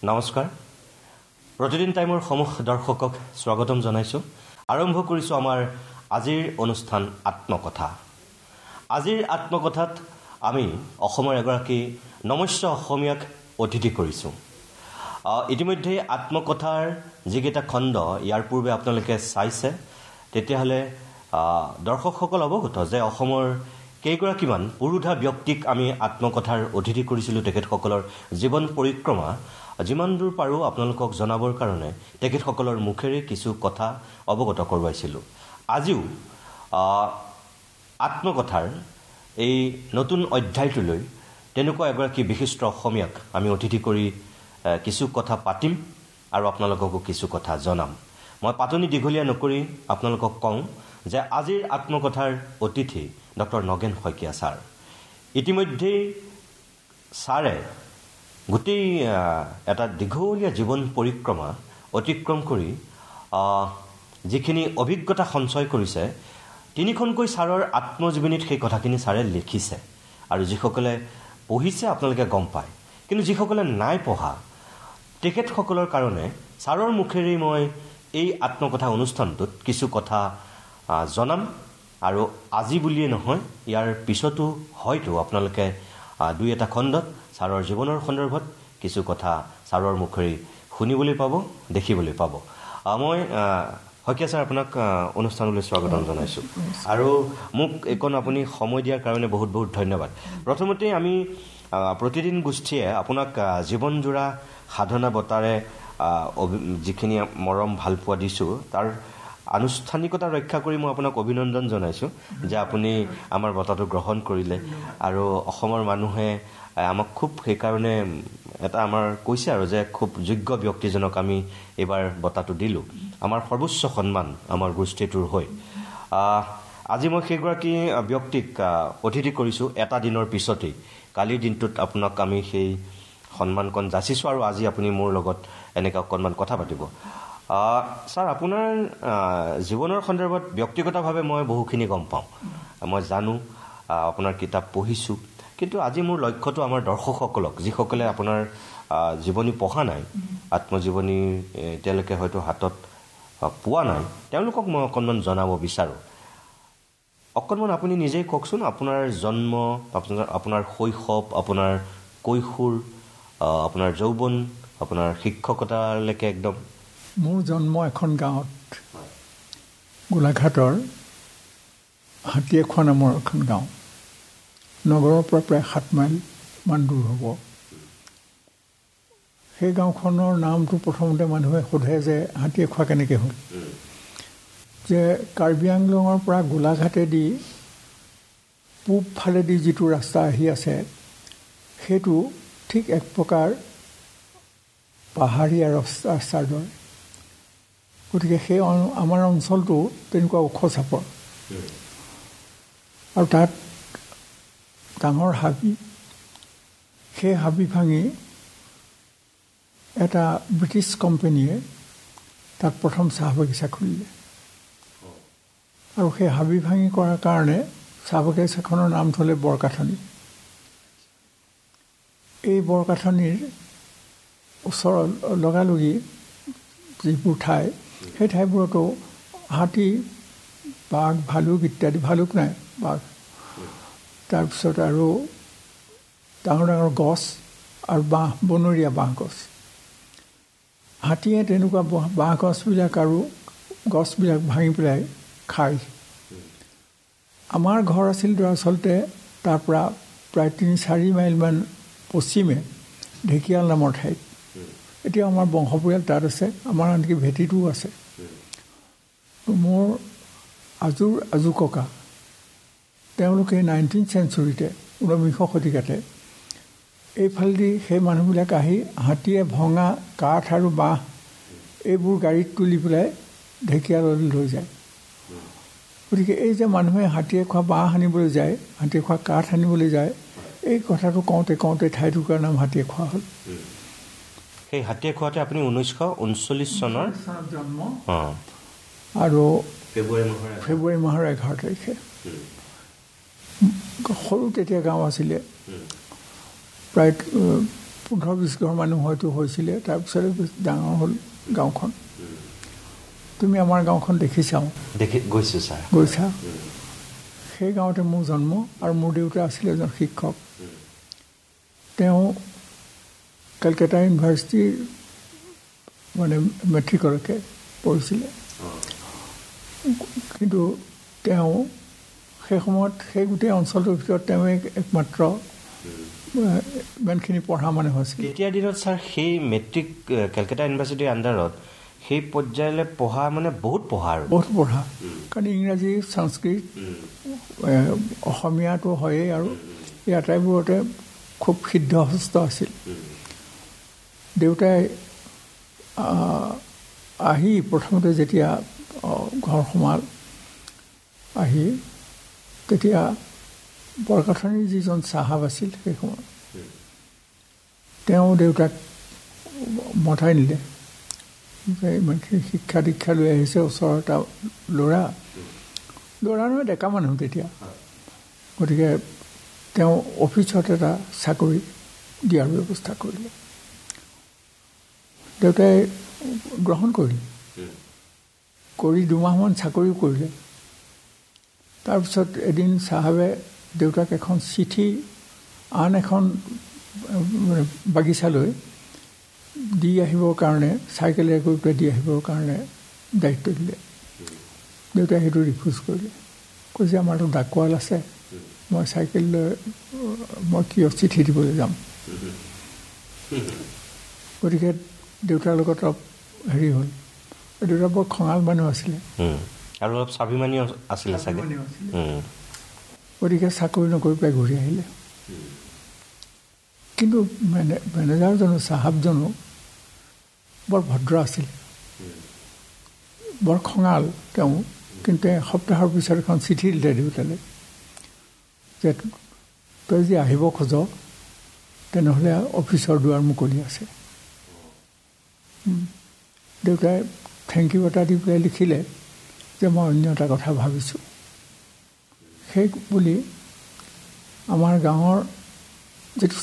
নমস্কাৰ প্ৰতিদিন টাইমৰ সমূহ দৰ্শকক স্বাগতম জনাইছোঁ আৰম্ভ কৰিছোঁ আমাৰ আজিৰ অনুষ্ঠান আত্মকথা আজিৰ আত্মকথাত আমি অসমৰ এগৰাকী নমস্য অসমীয়াক অতিথি কৰিছোঁ ইতিমধ্যে আত্মকথাৰ যিকেইটা খণ্ড ইয়াৰ পূৰ্বে আপোনালোকে চাইছে তেতিয়াহ'লে দৰ্শকসকল অৱগত যে অসমৰ কেইগৰাকীমান পুৰুধা ব্যক্তিক আমি আত্মকথাৰ অতিথি কৰিছিলোঁ তেখেতসকলৰ জীৱন পৰিক্ৰমা যিমান দূৰ পাৰোঁ আপোনালোকক জনাবৰ কাৰণে তেখেতসকলৰ মুখেৰে কিছু কথা অৱগত কৰোৱাইছিলোঁ আজিও আত্মকথাৰ এই নতুন অধ্যায়টোলৈ তেনেকুৱা এগৰাকী বিশিষ্ট অসমীয়াক আমি অতিথি কৰি কিছু কথা পাতিম আৰু আপোনালোককো কিছু কথা জনাম মই পাতনি দীঘলীয়া নকৰি আপোনালোকক কওঁ যে আজিৰ আত্মকথাৰ অতিথি ডক্টৰ নগেন শইকীয়া ছাৰ ইতিমধ্যেই ছাৰে গোটেই এটা দীঘলীয়া জীৱন পৰিক্ৰমা অতিক্ৰম কৰি যিখিনি অভিজ্ঞতা সঞ্চয় কৰিছে তিনিখনকৈ ছাৰৰ আত্মজীৱনীত সেই কথাখিনি ছাৰে লিখিছে আৰু যিসকলে পঢ়িছে আপোনালোকে গম পায় কিন্তু যিসকলে নাই পঢ়া তেখেতসকলৰ কাৰণে ছাৰৰ মুখেৰে মই এই আত্মকথা অনুষ্ঠানটোত কিছু কথা জনাম আৰু আজি বুলিয়ে নহয় ইয়াৰ পিছতো হয়তো আপোনালোকে দুই এটা খণ্ডত ছাৰৰ জীৱনৰ সন্দৰ্ভত কিছু কথা ছাৰৰ মুখেৰে শুনিবলৈ পাব দেখিবলৈ পাব মই শইকীয়া ছাৰ আপোনাক অনুষ্ঠানলৈ স্বাগতম জনাইছোঁ আৰু মোক এইকণ আপুনি সময় দিয়াৰ কাৰণে বহুত বহুত ধন্যবাদ প্ৰথমতে আমি প্ৰতিদিন গোষ্ঠীয়ে আপোনাক জীৱনজোৰা সাধনা বঁটাৰে যিখিনি মৰম ভালপোৱা দিছোঁ তাৰ আনুষ্ঠানিকতা ৰক্ষা কৰি মই আপোনাক অভিনন্দন জনাইছোঁ যে আপুনি আমাৰ বঁটাটো গ্ৰহণ কৰিলে আৰু অসমৰ মানুহে আমাক খুব সেইকাৰণে এটা আমাৰ কৈছে আৰু যে খুব যোগ্য ব্যক্তিজনক আমি এইবাৰ বঁটাটো দিলোঁ আমাৰ সৰ্বোচ্চ সন্মান আমাৰ গোষ্ঠীটোৰ হৈ আজি মই সেইগৰাকী ব্যক্তিক অতিথি কৰিছোঁ এটা দিনৰ পিছতেই কালিৰ দিনটোত আপোনাক আমি সেই সন্মানকণ যাচিছোঁ আৰু আজি আপুনি মোৰ লগত এনেকৈ অকণমান কথা পাতিব ছাৰ আপোনাৰ জীৱনৰ সন্দৰ্ভত ব্যক্তিগতভাৱে মই বহুখিনি গম পাওঁ মই জানো আপোনাৰ কিতাপ পঢ়িছোঁ কিন্তু আজি মোৰ লক্ষ্যটো আমাৰ দৰ্শকসকলক যিসকলে আপোনাৰ জীৱনী পঢ়া নাই আত্মজীৱনী এতিয়ালৈকে হয়তো হাতত পোৱা নাই তেওঁলোকক মই অকণমান জনাব বিচাৰোঁ অকণমান আপুনি নিজেই কওকচোন আপোনাৰ জন্ম আপোনাৰ শৈশৱ আপোনাৰ কৈশোৰ আপোনাৰ যৌৱন আপোনাৰ শিক্ষকতালৈকে একদম মোৰ জন্ম এখন গাঁৱত গোলাঘাটৰ হাতীয়েখোৱা নামৰ এখন গাঁও নগৰৰ পৰা প্ৰায় 7 মাইলমান দূৰ হ'ব সেই গাঁওখনৰ নামটো প্ৰথমতে মানুহে সোধে যে হাতীয়েখোৱা কেনেকৈ হ'ল যে কাৰ্বি আংলঙৰ পৰা গোলাঘাটেদি পূব ফালেদি যিটো ৰাস্তা আহি আছে সেইটো ঠিক এক প্ৰকাৰ পাহাৰীয়া ৰাস্তাৰ দৰে গতিকে সেই আমাৰ অঞ্চলটো তেনেকুৱা ওখ চাপৰ আৰু তাত ডাঙৰ হাবি সেই হাবি ভাঙি এটা ব্ৰিটিছ কোম্পানীয়ে তাত প্ৰথম চাহ বাগিচা খুলিলে আৰু সেই হাবি ভাঙি কৰাৰ কাৰণে চাহ বাগিচাখনৰ নাম থ'লে বৰকাঠনি এই বৰকাঠনিৰ ওচৰত লগালগি যিবোৰ ঠাই সেই ঠাইবোৰতো হাতী বাঘ ভালুক ইত্যাদি ভালুক নাই বাঘ তাৰপিছত আৰু ডাঙৰ ডাঙৰ গছ আৰু বাঁহ বনৰীয়া বাঁহ গছ হাতীয়ে তেনেকুৱা বাঁহ গছবিলাক আৰু গছবিলাক ভাঙি পেলাই খায় আমাৰ ঘৰ আছিল দৰাচলতে তাৰ পৰা প্ৰায় 3-4 মাইলমান পশ্চিমে ঢেকীয়াল নামৰ ঠাইত এতিয়া আমাৰ বংশ পৰিয়াল তাত আছে আমাৰ আনকি ভেটিটোও আছে মোৰ আজু ককা তেওঁলোকে 19th চেঞ্চুৰীতে 19শ শতিকাতে এইফালেদি সেই মানুহবিলাক আহি হাতীয়ে ভঙা কাঠ আৰু বাঁহ এইবোৰ গাড়ীত তুলি পেলাই ঢেকীয়াললৈ লৈ যায় গতিকে এই যে মানুহে হাতীয়ে খোৱা বাঁহ আনিবলৈ যায় হাতীয়ে খোৱা কাঠ আনিবলৈ যায় এই কথাটো কওঁতে ঠাইটুকুৰাৰ নাম হাতীয়ে খোৱা হ'ল সেই হাতীয়ে খোৱাতে আপুনি 1939 চনৰ জন্ম আৰু ফেব্ৰুৱাৰী মাহৰ 11 তাৰিখে সৰু তেতিয়া গাঁও আছিলে প্ৰায় 15-20 ঘৰ মানুহ হয়তো হৈছিলে তাৰপিছতে ডাঙৰ হ'ল গাঁওখন তুমি আমাৰ গাঁওখন দেখিছাও গৈছোঁ ছাৰ গৈছা সেই গাঁৱতে মোৰ জন্ম আৰু মোৰ দেউতা আছিলে এজন শিক্ষক তেওঁ কলকাতা ইউনিভাৰ্চিটিৰ মানে মেট্ৰিকলৈকে পঢ়িছিলে কিন্তু তেওঁ সেই সময়ত সেই গোটেই অঞ্চলটোৰ ভিতৰত তেওঁ একমাত্ৰ ইমানখিনি পঢ়া মানুহ আছিল তেতিয়াৰ দিনত ছাৰ সেই মেট্ৰিক কলকাতা ইউনিভাৰ্চিটিৰ আণ্ডাৰত সেই পৰ্যায়লৈ পঢ়া মানে বহুত পঢ়া কাৰণ ইংৰাজী সংস্কৃত অসমীয়াটো হয়েই আৰু এই আটাইবোৰতে খুব সিদ্ধহস্ত আছিল দেউতাই আহি প্ৰথমতে যেতিয়া ঘৰ সোমাল আহি তেতিয়া বৰকাথানিৰ যিজন চাহাব আছিল সেই সময়ত তেওঁ দেউতাক মতাই নিলে ইমানখিনি শিক্ষা দীক্ষা লৈ আহিছে ওচৰৰ এটা ল'ৰা নহয় ডেকা মানুহ তেতিয়া গতিকে তেওঁ অফিচত এটা চাকৰি দিয়াৰ ব্যৱস্থা কৰিলে দেউতাই গ্ৰহণ কৰিলে কৰি 2 মাহমান চাকৰিও কৰিলে তাৰপিছত এদিন চাহাবে দেউতাক এখন চিঠি আন এখন বাগিচালৈ দি আহিবৰ কাৰণে চাইকেলেৰে গৈ পেলাই দি আহিবৰ কাৰণে দায়িত্ব দিলে দেউতাই সেইটো ৰিফিউজ কৰিলে কৈছে আমাৰতো ডাকোৱাল আছে মই চাইকেল লৈ মই কিয় চিঠি দিবলৈ যাম গতিকে দেউতাৰ লগত অলপ হেৰি হ'ল দেউতা বৰ খঙাল মানুহ আছিলে আৰু অলপ স্বাভিমানী আছিলে চাগে গতিকে চাকৰি নকৰি পেলাই ঘূৰি আহিলে কিন্তু মেনেজাৰজনো চাহাবজনো বৰ ভদ্ৰ আছিলে বৰ খঙাল তেওঁ কিন্তু এসপ্তাহৰ পিছত এখন চিঠি দিলে দেউতালৈ যে তই যদি আহিব খোজ তেনেহ'লে অফিচৰ দুৱাৰ মুকলি আছে দেউতাই থেংক ইউ এটা দি পেলাই লিখিলে যে মই অন্য এটা কথা ভাবিছোঁ সেই বুলি আমাৰ গাঁৱৰ যিটো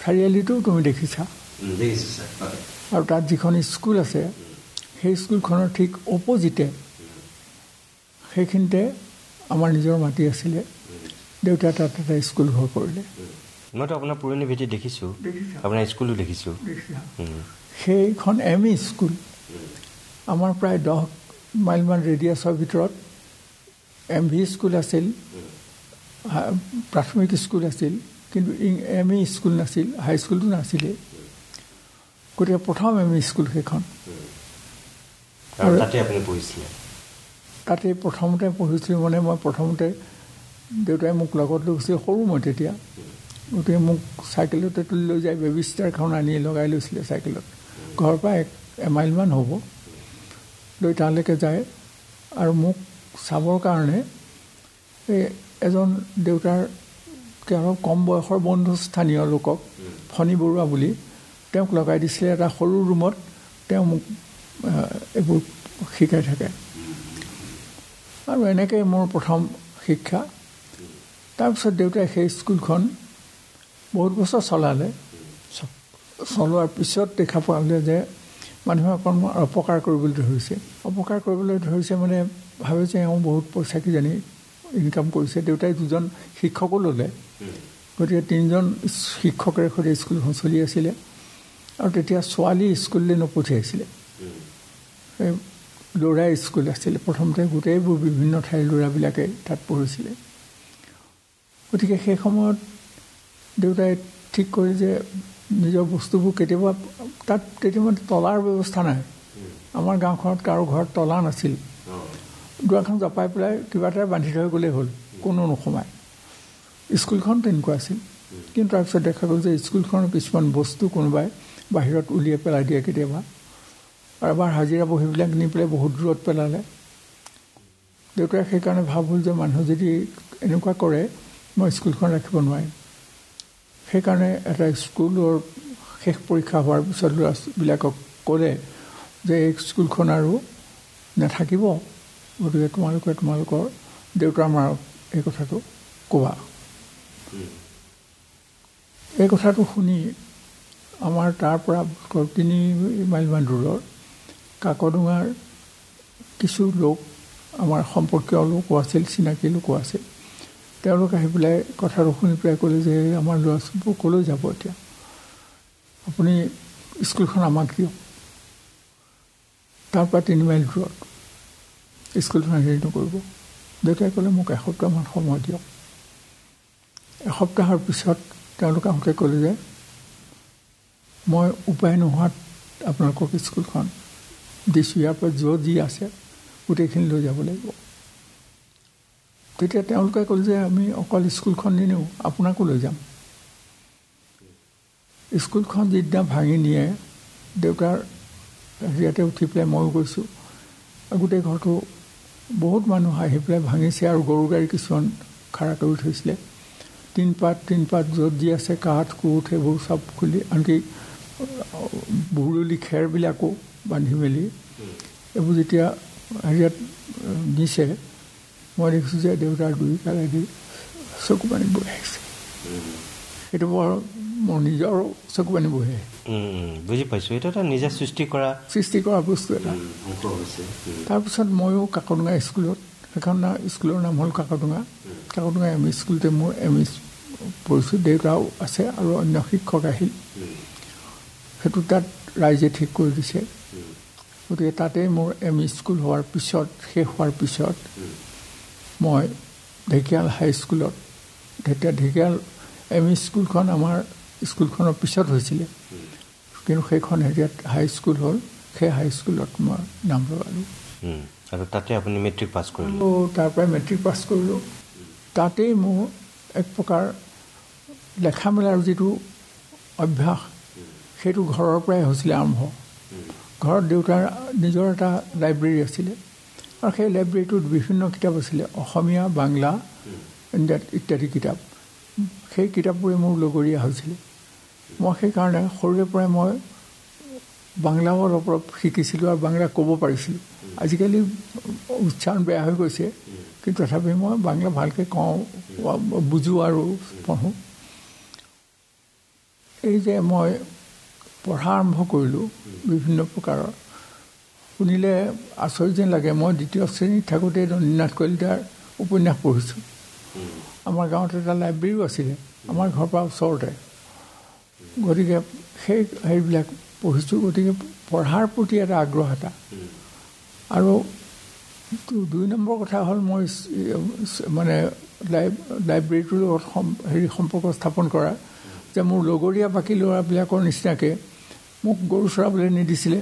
চাৰিআলিটো তুমি দেখিছা আৰু তাত যিখন স্কুল আছে সেই স্কুলখনৰ ঠিক অপজিটে সেইখিনিতে আমাৰ নিজৰ মাটি আছিলে দেউতাই তাত এটা স্কুল ঘৰ কৰিলে মইতো আপোনাৰ পুৰণি ভেটি দেখিছোঁ আপোনাৰ স্কুলো দেখিছোঁ সেইখন ME স্কুল আমাৰ প্ৰায় 10 মাইলমান ৰেডিয়াছৰ ভিতৰত MV স্কুল আছিল প্ৰাথমিক স্কুল আছিল কিন্তু ME স্কুল নাছিল হাইস্কুলটো নাছিলে গতিকে প্ৰথম ME স্কুল সেইখন তাতে প্ৰথমতে পঢ়িছিলোঁ মানে মই প্ৰথমতে দেউতাই মোক লগত লৈ গৈছিল সৰু মই তেতিয়া গতিকে মোক চাইকেলতে তুলি লৈ যায় বেবী ষ্টাৰখন আনি লগাই লৈছিলে চাইকেলত ঘৰৰ পৰা 1 মাইলমান হ'ব লৈ তালৈকে যায় আৰু মোক চাবৰ কাৰণে এজন দেউতাৰ অলপ কম বয়সৰ বন্ধু স্থানীয় লোকক ফণী বৰুৱা বুলি তেওঁক লগাই দিছিলে এটা সৰু ৰুমত তেওঁ মোক এইবোৰ শিকাই থাকে আৰু এনেকৈ মোৰ প্ৰথম শিক্ষা তাৰপিছত দেউতাই সেই স্কুলখন বহুত বছৰ চলালে চলোৱাৰ পিছত দেখা পালে যে মানুহে অকণমান অপকাৰ কৰিবলৈ ধৰিছে মানে ভাবে যে এওঁ বহুত পইচা কিজানি ইনকাম কৰিছে দেউতাই 2জন শিক্ষকো ল'লে গতিকে 3জন শিক্ষকেৰে সৈতে স্কুলখন চলি আছিলে আৰু তেতিয়া ছোৱালী স্কুললৈ নপঠিয়াইছিলে এই ল'ৰা স্কুল আছিলে প্ৰথমতে গোটেইবোৰ বিভিন্ন ঠাইৰ ল'ৰাবিলাকে তাত পঢ়িছিলে গতিকে সেই সময়ত দেউতাই ঠিক কৰি যে নিজৰ বস্তুবোৰ কেতিয়াবা তাত তেতিয়া তলাৰ ব্যৱস্থা নাই আমাৰ গাঁওখনত কাৰো ঘৰত তলা নাছিল দুৱাৰখন জপাই পেলাই কিবা এটা বান্ধি থৈ গ'লেই হ'ল কোনো নোসোমায় স্কুলখন তেনেকুৱা আছিল কিন্তু তাৰপিছত দেখা গ'ল যে স্কুলখনৰ কিছুমান বস্তু কোনোবাই বাহিৰত উলিয়াই পেলাই দিয়ে কেতিয়াবা আৰু এবাৰ হাজিৰা বহীবিলাক নি পেলাই বহুত দূৰত পেলালে দেউতাই সেইকাৰণে ভাব হ'ল যে মানুহ যদি এনেকুৱা কৰে মই স্কুলখন ৰাখিব নোৱাৰিম সেইকাৰণে এটা স্কুলৰ শেষ পৰীক্ষা হোৱাৰ পিছত ল'ৰাবিলাকক ক'লে যে এই স্কুলখন আৰু নাথাকিব গতিকে তোমালোকৰ দেউতা মাৰক এই কথাটো ক'বা এই কথাটো শুনি আমাৰ তাৰ পৰা 3 মাইলমান দূৰৰ কাকডোঙাৰ কিছু লোক আমাৰ সম্পৰ্কীয় লোকো আছিল, চিনাকি লোকো আছিল। তেওঁলোক আহি পেলাই কথাটো শুনি পেলাই ক'লে যে আমাৰ ল'ৰা ছোৱালীবোৰ ক'লৈ যাব এতিয়া, আপুনি স্কুলখন আমাক দিয়ক। তাৰ পৰা 3 মাইল দূৰত স্কুলখন হেৰি নকৰিব। দেউতাই ক'লে মোক এসপ্তাহমান সময় দিয়ক। এসপ্তাহৰ পিছত তেওঁলোকে আহোঁতে ক'লে যে মই উপায় নোহোৱাত আপোনালোকক স্কুলখন দিছোঁ, ইয়াৰ পৰা যি আছে গোটেইখিনি লৈ যাব লাগিব। তেতিয়া তেওঁলোকে ক'লে যে আমি অকল স্কুলখন নিনিওঁ, আপোনাকো লৈ যাম। স্কুলখন যিদিনা ভাঙি নিয়ে দেউতাৰ ইয়াতে উঠি পেলাই ময়ো গৈছোঁ। গোটেই ঘৰটো বহুত মানুহ আহি পেলাই ভাঙিছে আৰু গৰু গাড়ী কিছুমান খাৰা কৰি থৈছিলে। টিনপাত য'ত যি আছে কাঠ কোঠ সেইবোৰ চব খুলি, আনকি বুৰুলি খেৰবিলাকো বান্ধি মেলি এইবোৰ যেতিয়া হেৰিয়াত নিছে, মই দেখিছোঁ যে দেউতাৰ 2 কালেদি চকু পানী বৈ আহিছে। সেইটো বৰ মোৰ নিজৰো চকু পানী বৈ আহে। বুজি পাইছোঁ, এইটো এটা নিজে সৃষ্টি কৰা বস্তু এটা। তাৰপিছত ময়ো কাকডোঙা স্কুলত, সেইখন স্কুলৰ নাম হ'ল কাকডোঙা এম ই স্কুলতে মোৰ এম ই পঢ়িছোঁ। দেউতাও আছে আৰু অন্য শিক্ষক আহিল। সেইটো তাত ৰাইজে ঠিক কৰি দিছে। গতিকে তাতেই মোৰ এম ই স্কুল হোৱাৰ পিছত, শেষ হোৱাৰ পিছত মই ঢেকিয়াল হাইস্কুলত, ঢেকিয়াল এম ই স্কুলখন আমাৰ স্কুলখনৰ পিছত হৈছিলে, কিন্তু সেইখন হেৰিয়াত হাইস্কুল হ'ল। সেই হাইস্কুলত মই নাম লগালোঁ। আৰু তাতে আপুনি মেট্ৰিক পাছ কৰিলে? তাৰ পৰাই মেট্ৰিক পাছ কৰিলোঁ। তাতেই মোৰ এক প্ৰকাৰ লেখা মেলাৰ যিটো অভ্যাস, সেইটো ঘৰৰ পৰাই হৈছিলে আৰম্ভ। ঘৰত দেউতাৰ নিজৰ এটা লাইব্ৰেৰী আছিলে আৰু সেই লাইব্ৰেৰীটোত বিভিন্ন কিতাপ আছিলে, অসমীয়া, বাংলা ইত্যাদি কিতাপ। সেই কিতাপবোৰে মোৰ লগৰীয়া হৈছিলে। মই সেইকাৰণে সৰুৰে পৰাই মই বাংলাও অলপ শিকিছিলোঁ আৰু বাংলা ক'ব পাৰিছিলোঁ। আজিকালি উচ্চাৰণ বেয়া হৈ গৈছে, কিন্তু তথাপি মই বাংলা ভালকৈ কওঁ, বুজোঁ আৰু পঢ়োঁ। এই যে মই পঢ়া আৰম্ভ কৰিলোঁ বিভিন্ন প্ৰকাৰৰ, শুনিলে আচৰিত যেন লাগে। মই 2য় শ্ৰেণীত থাকোঁতে নীলনাথ কলিতাৰ উপন্যাস পঢ়িছোঁ। আমাৰ গাঁৱত এটা লাইব্ৰেৰীও আছিলে, আমাৰ ঘৰৰ পৰা ওচৰতে। গতিকে সেই হেৰিবিলাক পঢ়িছোঁ। গতিকে পঢ়াৰ প্ৰতি এটা আগ্ৰহ এটা। আৰু 2 নম্বৰ কথা হ'ল মই মানে লাইব্ৰেৰীটোৰ লগত সম্পৰ্ক স্থাপন কৰা, যে মোৰ লগৰীয়া বাকী ল'ৰাবিলাকৰ নিচিনাকৈ মোক গৰু চৰাবলৈ নিদিছিলে,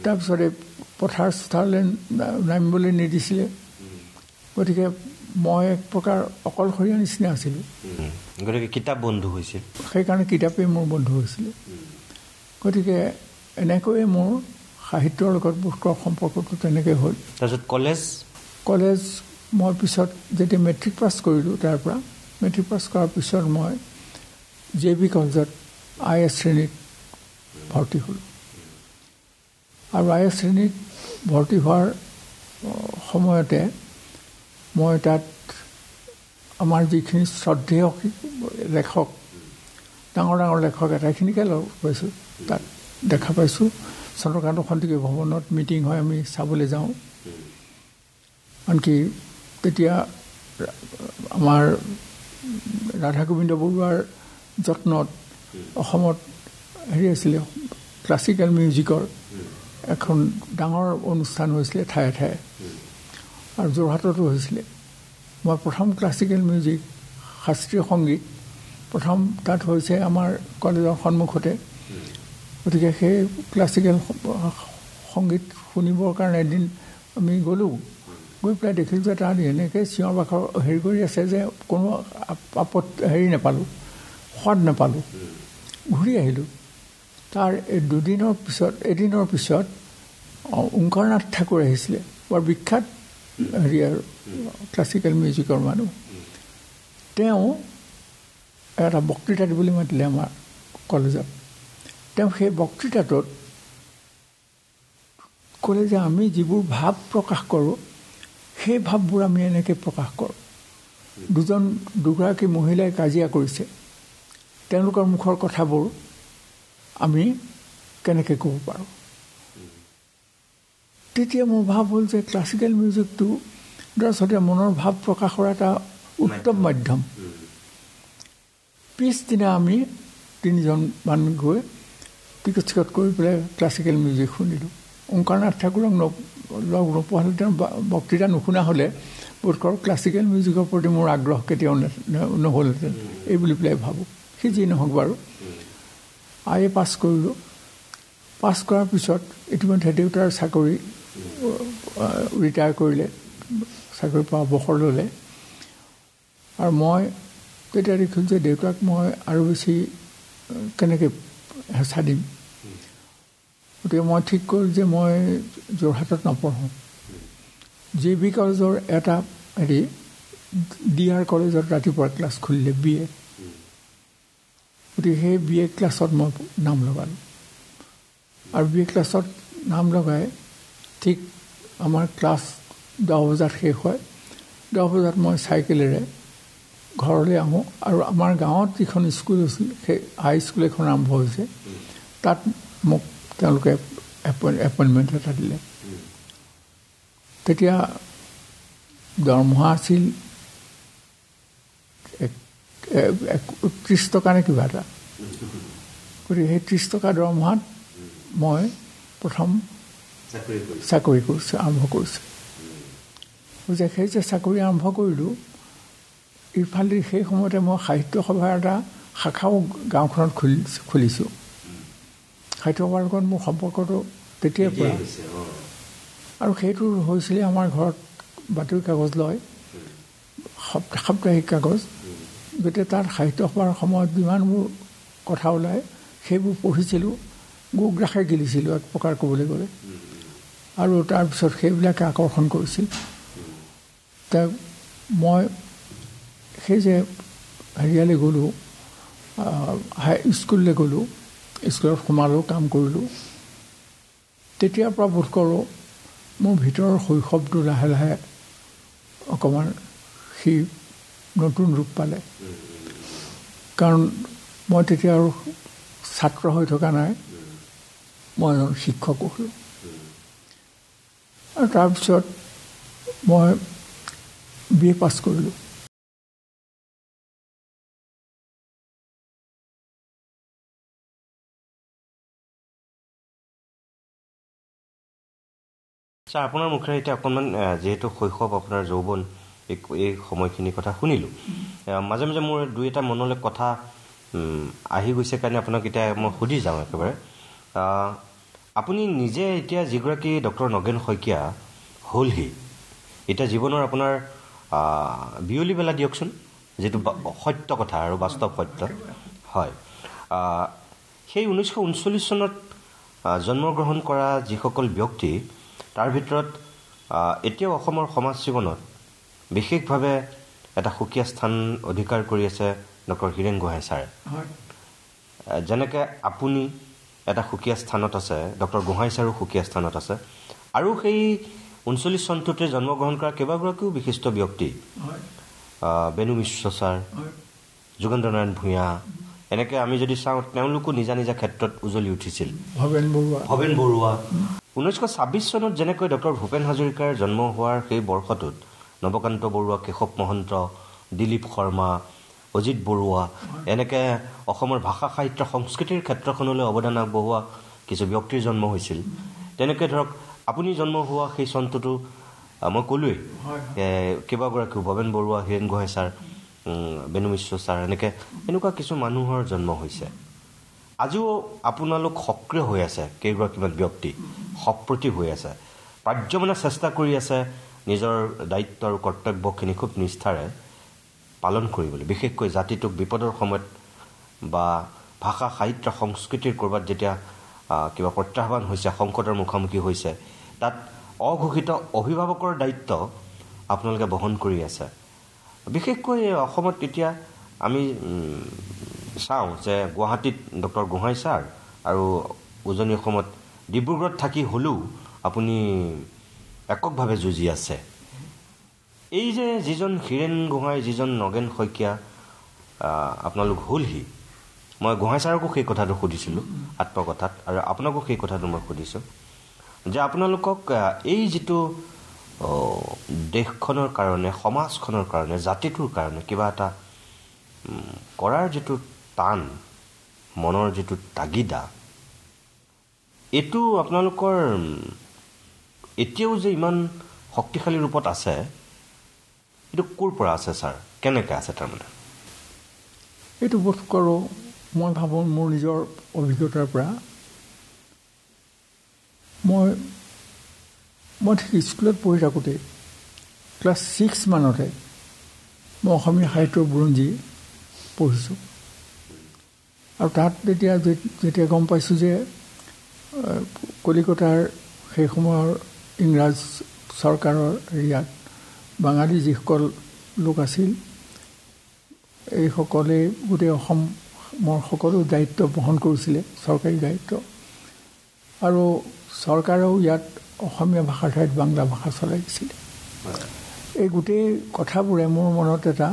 তাৰপিছতে পথাৰলৈ নামিবলৈ নিদিছিলে। গতিকে মই এক প্ৰকাৰ অকলশৰীয়া নিচিনা আছিলোঁ। গতিকে কিতাপ বন্ধু হৈছিল, সেইকাৰণে কিতাপেই মোৰ বন্ধু হৈছিলে। গতিকে এনেকৈয়ে মোৰ সাহিত্যৰ লগত পুস্তকৰ সম্পৰ্কটো তেনেকৈ হ'ল। তাৰপিছত কলেজ মই পিছত যেতিয়া মেট্ৰিক পাছ কৰিলোঁ, তাৰ পৰা মেট্ৰিক পাছ কৰাৰ পিছত মই JB কলেজত IS শ্ৰেণীত ভৰ্তি হ'লোঁ। আৰু IS শ্ৰেণীত ভৰ্তি হোৱাৰ সময়তে মই তাত আমাৰ যিখিনি শ্ৰদ্ধেয় লেখক, ডাঙৰ লেখক এটাইখিনিকে লগ পাইছোঁ, তাত দেখা পাইছোঁ। চন্দ্ৰকান্ত সন্দিকৈ ভৱনত মিটিং হয়, আমি চাবলৈ যাওঁ। আনকি তেতিয়া আমাৰ ৰাধা গোবিন্দ বৰুৱাৰ যত্নত অসমত হেৰি আছিলে, ক্লাছিকেল মিউজিকৰ এখন ডাঙৰ অনুষ্ঠান হৈছিলে ঠায়ে ঠায়ে, আৰু যোৰহাটতো হৈছিলে। মই প্ৰথম ক্লাছিকেল মিউজিক, শাস্ত্ৰীয় সংগীত প্ৰথম তাত হৈছে আমাৰ কলেজৰ সন্মুখতে। গতিকে সেই ক্লাছিকেল সংগীত শুনিবৰ কাৰণে এদিন আমি গ'লোঁ। গৈ পেলাই দেখিলোঁ যে তাত এনেকৈ চিঞৰ বাখৰ হেৰি কৰি আছে যে কোনো হেৰি নাপালোঁ, সোৱাদ নাপালোঁ। ঘূৰি আহিলোঁ। তাৰ এদিনৰ পিছত ওংকাৰনাথ ঠাকুৰ আহিছিলে, বৰ বিখ্যাত হেৰি আৰু ক্লাছিকেল মিউজিকৰ মানুহ। তেওঁ এটা বক্তৃতা দিবলৈ মাতিলে আমাৰ কলেজত। তেওঁ সেই বক্তৃতাটোত ক'লে যে আমি যিবোৰ ভাৱ প্ৰকাশ কৰোঁ, সেই ভাৱবোৰ আমি এনেকৈ প্ৰকাশ কৰোঁ। দুগৰাকী মহিলাই কাজিয়া কৰিছে, তেওঁলোকৰ মুখৰ কথাবোৰ আমি কেনেকৈ ক'ব পাৰোঁ। তেতিয়া মোৰ ভাৱ হ'ল যে ক্লাছিকেল মিউজিকটো দৰাচলতে মনৰ ভাৱ প্ৰকাশৰ এটা উত্তম মাধ্যম। পিছদিনা আমি 3জন মান গৈ টিকট চিকট কৰি পেলাই ক্লাছিকেল মিউজিক শুনিলোঁ। ওংকাৰনাথ ঠাকুৰক লগ নোপোৱা তেওঁ বক্তৃতা নুশুনা হ'লে বোধকৰোঁ ক্লাছিকেল মিউজিকৰ প্ৰতি মোৰ আগ্ৰহ কেতিয়াও নহ'লহেঁতেন এই বুলি পেলাই ভাবোঁ। সি যি নহওক বাৰু আই এ পাছ কৰিলোঁ। পাছ কৰাৰ পিছত ইতিমধ্যে দেউতাৰ চাকৰি ৰিটায়াৰ কৰিলে, চাকৰিৰ পৰা অৱসৰ ল'লে। আৰু মই তেতিয়া দেখিলোঁ যে দেউতাক মই আৰু বেছি কেনেকৈ হেঁচা দিম। গতিকে মই ঠিক কৰিলোঁ যে মই যোৰহাটত নপঢ়োঁ। JB কলেজৰ এটা DR কলেজত ৰাতিপুৱা ক্লাছ খুলিলে BA। গতিকে সেই BA ক্লাছত মই নাম লগালোঁ। আৰু BA ক্লাছত নাম লগাই ঠিক আমাৰ ক্লাছ 10 বজাত শেষ হয়। 10 বজাত মই চাইকেলেৰে ঘৰলৈ আহোঁ। আৰু আমাৰ গাঁৱত যিখন স্কুল আছিল, সেই হাইস্কুল এখন আৰম্ভ হৈছে, তাত মোক তেওঁলোকে এপইণ্টমেণ্ট এটা দিলে। তেতিয়া দৰমহা আছিল 30 টকা নে কিবা এটা। গতিকে সেই 30 টকা দৰমহাত মই প্ৰথম চাকৰি কৰিছোঁ, আৰম্ভ কৰিছোঁ। সেই যে চাকৰি আৰম্ভ কৰিলোঁ, ইফালে সেই সময়তে মই সাহিত্য সভাৰ এটা শাখাও গাঁওখনত খুলিছোঁ। সাহিত্য সভাৰ লগত মোৰ সম্পৰ্কটো তেতিয়াৰ পৰা। আৰু সেইটো হৈছিলে আমাৰ ঘৰত বাতৰি কাগজ লয়, সাপ্তাহিক কাগজ। গতিকে তাত সাহিত্য সভাৰ সময়ত যিমানবোৰ কথা ওলায় সেইবোৰ পঢ়িছিলোঁ, গোগ্ৰাসে গিলিছিলোঁ এক প্ৰকাৰ ক'বলৈ গ'লে। আৰু তাৰপিছত সেইবিলাকে আকৰ্ষণ কৰিছিল। মই সেই যে হেৰিয়ালৈ গ'লোঁ, স্কুললৈ গ'লোঁ, স্কুলত সোমালোঁ, কাম কৰিলোঁ। তেতিয়াৰ পৰা বোধ কৰোঁ মোৰ ভিতৰৰ শৈশৱটো লাহে লাহে অকণমান সি নতুন ৰূপ পালে। কাৰণ মই তেতিয়া আৰু ছাত্ৰ হৈ থকা নাই, মই এজন শিক্ষকো হ'লোঁ। আৰু তাৰপিছত মই BA পাছ কৰিলোঁ। ছাৰ, আপোনাৰ মুখেৰে এতিয়া অকণমান যিহেতু শৈশৱ, আপোনাৰ যৌৱন, এই সময়খিনিৰ কথা শুনিলোঁ। মাজে মাজে মোৰ 2-এটা মনলৈ কথা আহি গৈছে কাৰণে আপোনাক এতিয়া মই সুধি যাওঁ একেবাৰে। আপুনি নিজে এতিয়া যিগৰাকী ডক্টৰ নগেন শইকীয়া হ'লহি, এতিয়া জীৱনৰ আপোনাৰ বিয়লি বেলা দিয়কচোন, যিটো সত্য কথা আৰু বাস্তৱ সত্য হয়। সেই 1939 চনত জন্মগ্ৰহণ কৰা যিসকল ব্যক্তি, তাৰ ভিতৰত এতিয়াও অসমৰ সমাজ জীৱনত বিশেষভাৱে এটা সুকীয়া স্থান অধিকাৰ কৰি আছে ডক্টৰ হীৰেণ গোহাঁই ছাৰে। যেনেকৈ আপুনি এটা সুকীয়া স্থানত আছে, ডক্টৰ গোহাঁই ছাৰো সুকীয়া স্থানত আছে। আৰু সেই 39 চনটোতে জন্মগ্ৰহণ কৰা কেইবাগৰাকীও বিশিষ্ট ব্যক্তি, বেণু মিশ্ৰ ছাৰ, যোগেন্দ্ৰ নাৰায়ণ ভূঞা, এনেকৈ আমি যদি চাওঁ তেওঁলোকো নিজা নিজা ক্ষেত্ৰত উজলি উঠিছিল। ভৱেন বৰুৱা। 1926 চনত যেনেকৈ ডক্টৰ ভূপেন হাজৰিকাৰ জন্ম হোৱাৰ সেই বৰ্ষটোত নৱকান্ত বৰুৱা, কেশৱ মহন্ত, দিলীপ শৰ্মা, অজিত বৰুৱা, এনেকৈ অসমৰ ভাষা সাহিত্য সংস্কৃতিৰ ক্ষেত্ৰখনলৈ অৱদান আগবঢ়োৱা কিছু ব্যক্তিৰ জন্ম হৈছিল। তেনেকৈ ধৰক আপুনি জন্ম হোৱা সেই চনটোতো মই ক'লোৱেই কেইবাগৰাকীও, ভৱেন বৰুৱা, হীৰেণ গোহাঁই ছাৰ, বেণু মিশ্ৰ ছাৰ, এনেকুৱা কিছু মানুহৰ জন্ম হৈছে। আজিও আপোনালোক সক্ৰিয় হৈ আছে, কেইগৰাকীমান ব্যক্তি সপ্ৰতিভ হৈ আছে, প্ৰাৰ্যমানে চেষ্টা কৰি আছে নিজৰ দায়িত্ব আৰু কৰ্তব্যখিনি খুব নিষ্ঠাৰে পালন কৰিবলৈ। বিশেষকৈ জাতিটোক বিপদৰ সময়ত বা ভাষা সাহিত্য সংস্কৃতিৰ ক'ৰবাত যেতিয়া কিবা প্ৰত্যাহ্বান হৈছে, সংকটৰ মুখামুখি হৈছে, তাত অঘোষিত অভিভাৱকৰ দায়িত্ব আপোনালোকে বহন কৰি আছে। বিশেষকৈ অসমত এতিয়া আমি চাওঁ যে গুৱাহাটীত ডক্টৰ গোহাঁই ছাৰ আৰু উজনি অসমত ডিব্ৰুগড়ত থাকি হ'লেও আপুনি এককভাৱে যুঁজি আছে। এই যে যিজন হীৰেণ গোহাঁই, যিজন নগেন শইকীয়া আপোনালোক হ'লহি, মই গোহাঁই ছাৰকো সেই কথাটো সুধিছিলোঁ আত্মকথাত, আৰু আপোনাকো সেই কথাটো মই সুধিছোঁ যে আপোনালোকক এই যিটো দেশখনৰ কাৰণে, সমাজখনৰ কাৰণে, জাতিটোৰ কাৰণে কিবা এটা কৰাৰ যিটো টান, মনৰ যিটো তাগিদা, এইটো আপোনালোকৰ এতিয়াও যে ইমান শক্তিশালী ৰূপত আছে, এইটো ক'ৰ পৰা আছে ছাৰ? কেনেকৈ আছে তাৰমানে? এইটো বোধ কৰোঁ মই ভাবোঁ মোৰ নিজৰ অভিজ্ঞতাৰ পৰা। মই ঠিক স্কুলত পঢ়ি থাকোঁতে ক্লাছ 6 মানতে মই অসমীয়া সাহিত্যৰ বুৰঞ্জী পঢ়িছোঁ। আৰু তাত যেতিয়া গম পাইছোঁ যে কলিকতাৰ সেই সময়ৰ ইংৰাজ চৰকাৰৰ এৰিয়াত বাঙালী যিসকল লোক আছিল, এইসকলে গোটেই অসমৰ সকলো দায়িত্ব বহন কৰিছিলে, চৰকাৰী দায়িত্ব, আৰু চৰকাৰেও ইয়াত অসমীয়া ভাষাৰ ঠাইত বাংলা ভাষা চলাই দিছিলে। এই গোটেই কথাবোৰে মোৰ মনত এটা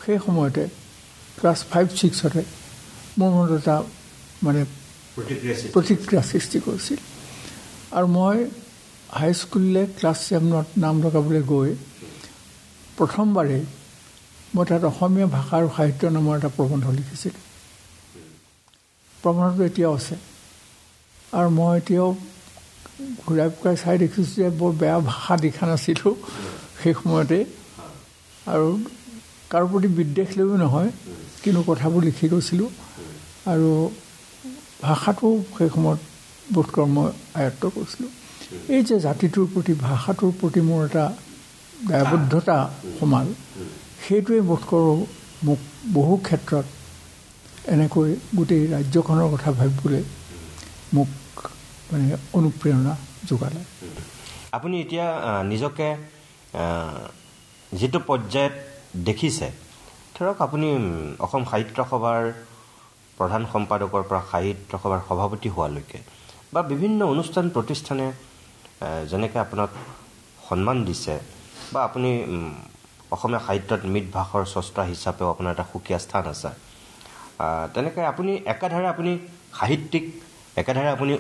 সেই সময়তে ক্লাছ 5-6তে মোৰ মনত এটা মানে প্ৰতিক্ৰিয়া সৃষ্টি কৰিছিল। আৰু মই হাইস্কুললৈ ক্লাছ 7ত নাম লগাবলৈ গৈ প্ৰথমবাৰেই মই তাত অসমীয়া ভাষা আৰু সাহিত্য নামৰ এটা প্ৰবন্ধ লিখিছিলোঁ। প্ৰবন্ধটো এতিয়াও আছে, আৰু মই এতিয়াও ঘূৰাই ফুৰাই চাই দেখিছোঁ যে বৰ বেয়া ভাষা লিখা নাছিলোঁ সেই সময়তে, আৰু কাৰো প্ৰতি বিদ্বেষ লৈও নহয়, কিন্তু কথাবোৰ লিখি গৈছিলোঁ। আৰু ভাষাটো সেই সময়ত বোধকৰ্ম আয়ত্ব কৰিছিলোঁ। এই যে জাতিটোৰ প্ৰতি, ভাষাটোৰ প্ৰতি মোৰ এটা দায়বদ্ধতা সমাল, সেইটোৱে বোধ কৰোঁ মোক বহু ক্ষেত্ৰত এনেকৈ গোটেই ৰাজ্যখনৰ কথা ভাবিবলৈ মোক মানে অনুপ্ৰেৰণা যোগালে। আপুনি এতিয়া নিজকে যিটো পৰ্যায়ত দেখিছে, ধৰক আপুনি অসম সাহিত্য সভাৰ প্ৰধান সম্পাদকৰ পৰা সাহিত্য সভাৰ সভাপতি হোৱালৈকে, বা বিভিন্ন অনুষ্ঠান প্ৰতিষ্ঠানে যেনেকৈ আপোনাক সন্মান দিছে, বা আপুনি অসমীয়া সাহিত্যত মৃৎভাষৰ স্ৰষ্টা হিচাপেও আপোনাৰ এটা সুকীয়া স্থান আছে, তেনেকৈ আপুনি একাধাৰে আপুনি সাহিত্যিক, একাধাৰে আপুনি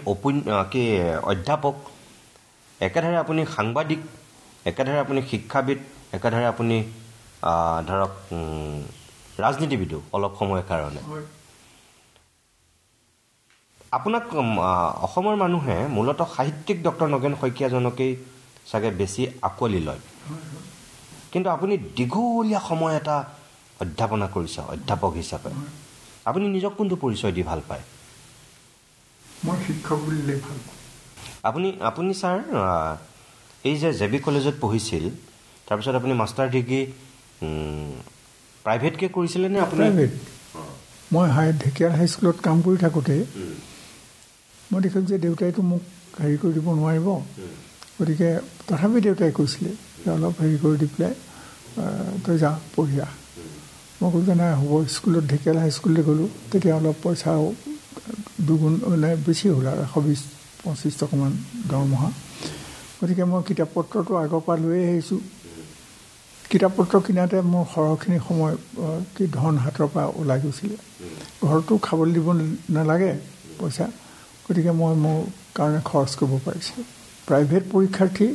অধ্যাপক, একাধাৰে আপুনি সাংবাদিক, একাধাৰে আপুনি শিক্ষাবিদ, একাধাৰে আপুনি ধৰক ৰাজনীতিবিদো অলপ সময়ৰ কাৰণে। আপোনাক অসমৰ মানুহে মূলতঃ সাহিত্যিক ডক্টৰ নগেন শইকীয়াজনকেই চাগে বেছি আঁকোৱালি লয়, কিন্তু আপুনি দীঘলীয়া সময় এটা অধ্যাপনা কৰিছে অধ্যাপক হিচাপে। আপুনি নিজক কোনটো পৰিচয় দি ভাল পায়? মই শিক্ষক বুলিলে ভাল পাওঁ। আপুনি ছাৰ এই যে জে বি কলেজত পঢ়িছিল, তাৰপিছত আপুনি মাষ্টাৰ ডিগ্ৰী প্ৰাইভেটকৈ কৰিছিলে নে? আপুনি প্ৰাইভেট। মই ঢেকীয়াল হাইস্কুলত কাম কৰি থাকোঁতে মই দেখিলোঁ যে দেউতাইতো মোক হেৰি কৰি দিব নোৱাৰিব, গতিকে তথাপি দেউতাই কৈছিলে যে অলপ হেৰি কৰি দি পেলাই তই যা পঢ়ি আহ। মই ক'লোঁ যে নাই হ'ব। স্কুলত ঢেকীয়াল হাইস্কুললৈ গ'লোঁ, তেতিয়া অলপ পইচাও দুগুণ মানে বেছি হ'ল আৰু 120-125 টকামান দৰমহা। গতিকে মই কিতাপ পত্ৰটো আগৰ পৰা লৈয়ে আহিছোঁ। কিতাপ পত্ৰ কিনাতে মোৰ সৰহখিনি সময় ধন হাতৰ পৰা ওলাই গৈছিলে। ঘৰতো খাবলৈ দিব নালাগে পইচা, গতিকে মই মোৰ কাৰণে খৰচ কৰিব পাৰিছিলোঁ। প্ৰাইভেট পৰীক্ষাৰ্থী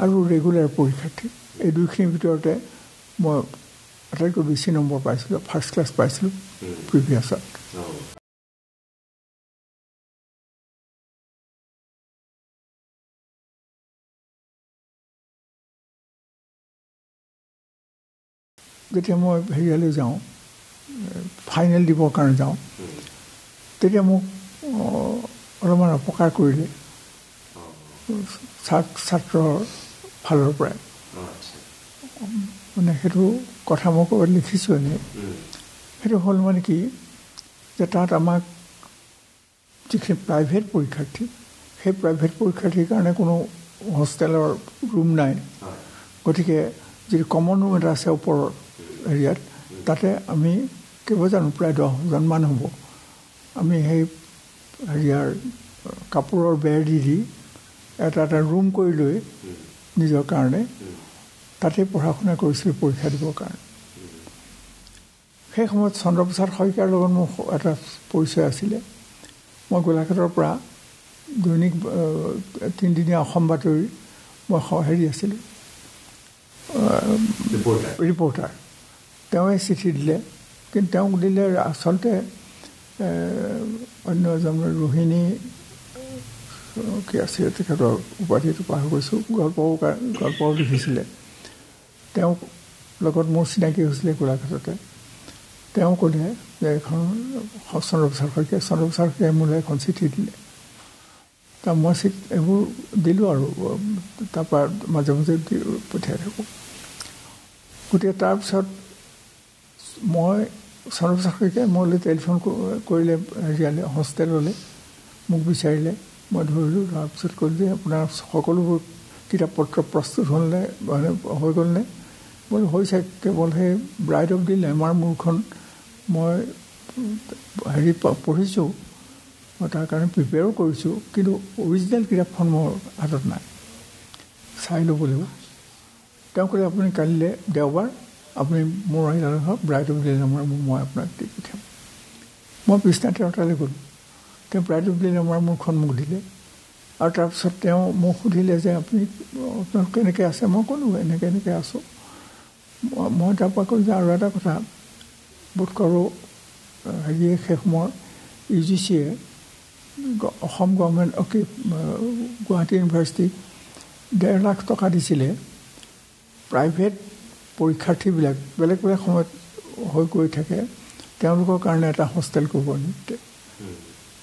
আৰু ৰেগুলাৰ পৰীক্ষাৰ্থী, এই দুইখিনিৰ ভিতৰতে মই আটাইতকৈ বেছি নম্বৰ পাইছিলোঁ, ফাৰ্ষ্ট ক্লাছ পাইছিলোঁ প্ৰিভিয়াছত। যেতিয়া মই হেৰিয়ালৈ যাওঁ, ফাইনেল দিবৰ কাৰণে যাওঁ, তেতিয়া মোক অলপমান অপকাৰ কৰিলে ছাত্ৰৰ ফালৰ পৰাই। মানে সেইটো কথা মই ক'ৰবাত লিখিছোঁ এনেই। সেইটো হ'ল মানে কি, যে তাত আমাক যিখিনি প্ৰাইভেট পৰীক্ষাৰ্থী, সেই প্ৰাইভেট পৰীক্ষাৰ্থীৰ কাৰণে কোনো হোষ্টেলৰ ৰুম নাই। গতিকে যিটো কমন ৰুম এটা আছে ওপৰৰ এৰিয়াত, তাতে আমি কেইবাজানো প্ৰায় 10জনমান হ'ব, আমি সেই হেৰিয়াৰ কাপোৰৰ বেৰ দি এটা ৰুম কৰি লৈ নিজৰ কাৰণে তাতে পঢ়া শুনা কৰিছিলোঁ পৰীক্ষা দিবৰ কাৰণে। সেই সময়ত চন্দ্ৰপ্ৰসাদ শইকীয়াৰ লগত মোৰ এটা পৰিচয় আছিলে মই গোলাঘাটৰ পৰা দৈনিক 3 দিনীয়া অসম বাতৰি মই হেৰি আছিলোঁ ৰিপৰ্টাৰ তেওঁৱে চিঠি দিলে কিন্তু তেওঁক দিলে আচলতে অন্য এজন ৰোহিণী কি আছিলে তেখেতৰ উপাধিটো পাহৰি গৈছোঁ গল্পও লিখিছিলে তেওঁক লগত মোৰ চিনাকি হৈছিলে গোলাঘাটতে তেওঁ ক'লে যে এখন চন্দ্ৰপ্ৰসাদ শইকীয়াই মোলৈ এখন চিঠি দিলে তাৰ মই এইবোৰ দিলোঁ আৰু তাৰপৰা মাজে মাজে পঠিয়াই থাকোঁ গতিকে তাৰপিছত মই চন্দ্ৰপ্ৰসাদ শইকীয়াই মোলৈ টেলিফোন কৰিলে হেৰিয়ালৈ হোষ্টেললৈ মোক বিচাৰিলে মই ধৰিলোঁ তাৰপিছত ক'লোঁ যে আপোনাৰ সকলোবোৰ কিতাপ পত্ৰ প্ৰস্তুত হ'লনে মানে হৈ গ'লনে বোলো হৈছে কেৱল সেই ব্ৰাইড অফ দি লেমাৰ মোৰখন মই হেৰি পঢ়িছোঁ মই তাৰ কাৰণে প্ৰিপেয়াৰো কৰিছোঁ কিন্তু অৰিজিনেল কিতাপখন মোৰ হাতত নাই চাই ল'ব লাগিব তেওঁ ক'লে আপুনি কালিলৈ দেওবাৰ আপুনি মোৰ আহিলে হওক ব্ৰাইড অফ দি লেমাৰ মই আপোনাক দি পঠিয়াম মই পিছদিনা তেওঁৰ তালৈ গ'লোঁ তেওঁ ব্ৰাইড অফ দি লেমাৰ মোৰখন মোক দিলে আৰু তাৰপিছত তেওঁ মোক সুধিলে যে আপুনি আপোনাক কেনেকৈ আছে মই ক'লোঁ এনেকৈ আছোঁ মই তাৰপৰা ক'লোঁ যে আৰু এটা কথা বোধ কৰোঁ হেৰিয়ে সেই সময়ৰ UGCয়ে অসম গভৰ্ণমেণ্ট গুৱাহাটী ইউনিভাৰ্চিটি 1.5 লাখ টকা দিছিলে প্ৰাইভেট পৰীক্ষাৰ্থীবিলাক বেলেগ বেলেগ সময়ত হৈ গৈ থাকে তেওঁলোকৰ কাৰণে এটা হোষ্টেল কৰিব নিমিত্তে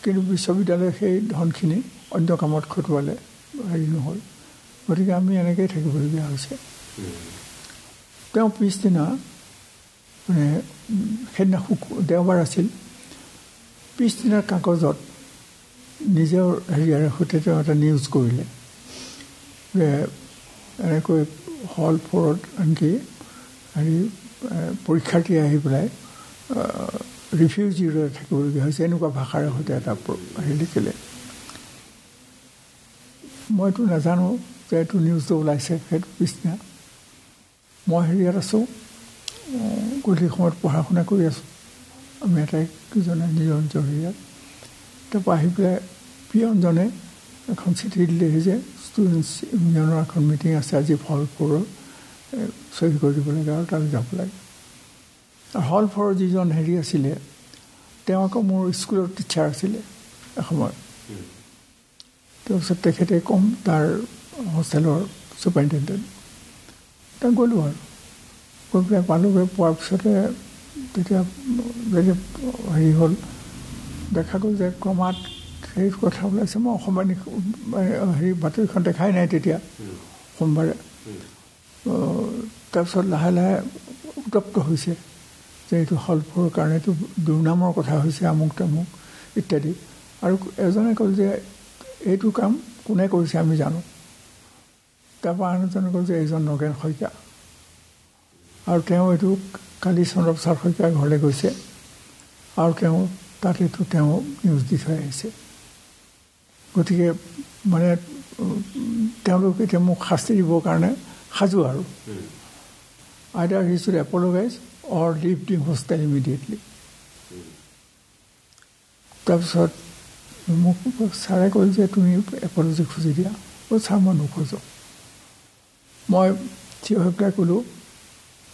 কিন্তু বিশ্ববিদ্যালয়ে সেই ধনখিনি অন্য কামত খটুৱালে হেৰি নহ'ল গতিকে আমি এনেকৈয়ে থাকিবলগীয়া হৈছে তেওঁ পিছদিনা মানে সেইদিনা দেওবাৰ আছিল পিছদিনাৰ কাগজত নিজৰ হেৰিয়াৰ সৈতে তেওঁ এটা নিউজ কৰিলে যে এনেকৈ হল 4ত আনকি হেৰি পৰীক্ষাৰ্থী আহি পেলাই ৰিফিউজিৰ দৰে থাকিবলগীয়া হৈছে এনেকুৱা ভাষাৰে সৈতে এটা হেৰি লিখিলে মইতো নাজানো যে এইটো নিউজটো ওলাইছে সেইটো পিছদিনা মই হেৰিয়াত আছোঁ গধূলি সময়ত পঢ়া শুনা কৰি আছোঁ আমি আটাইকেইজনে নিজৰ নিজৰ হেৰিয়াত তাৰপৰা আহি পেলাই পিয়নজনে এখন চিঠি দিলেহি যে ষ্টুডেণ্টছ ইউনিয়নৰ এখন মিটিং আছে আজি হল 4ৰ চহী কৰি দিব লাগে আৰু তালৈ যাব লাগে আৰু হল 4ৰ যিজন হেৰি আছিলে তেওঁ আকৌ মোৰ স্কুলৰ টিচাৰ আছিলে এসময়ত তাৰপিছত তেখেতে কম তাৰ হোষ্টেলৰ ছুপাৰিণ্টেণ্ডেণ্ট তেওঁ গ'লোঁ আৰু গৈ পেলাই পালোগৈ পোৱাৰ পিছতে তেতিয়া হেৰি হ'ল দেখা গ'ল যে ক্ৰমাৎ সেই কথা ওলাইছে মই অসমবাণী হেৰি বাতৰিখন দেখাই নাই তেতিয়া সোমবাৰে তাৰপিছত লাহে লাহে উত্তপ্ত হৈছে যে এইটো হল 4ৰ কাৰণেতো দুৰ্নামৰ কথা হৈছে আমুক তামুক ইত্যাদি আৰু এজনে ক'ল যে এইটো কাম কোনে কৰিছে আমি জানো তাৰপৰা আন এজনে ক'ল যে এইজন নগেন শইকীয়া আৰু তেওঁ এইটো কালি চন্দ্ৰপ্ৰসাদ শইকীয়াৰ ঘৰলৈ গৈছে আৰু তেওঁ তাত এইটো তেওঁ নিউজ দি থৈ আহিছে গতিকে মানে তেওঁলোক এতিয়া মোক শাস্তি দিবৰ কাৰণে সাজু আৰু either he should apologize or leave the hostel immediately তাৰপিছত মোক ছাৰে ক'লে যে তুমি এপলজি খুজি দিয়া ছাৰ মই নোখোজোঁ মই থিয় হৈ পেলাই ক'লোঁ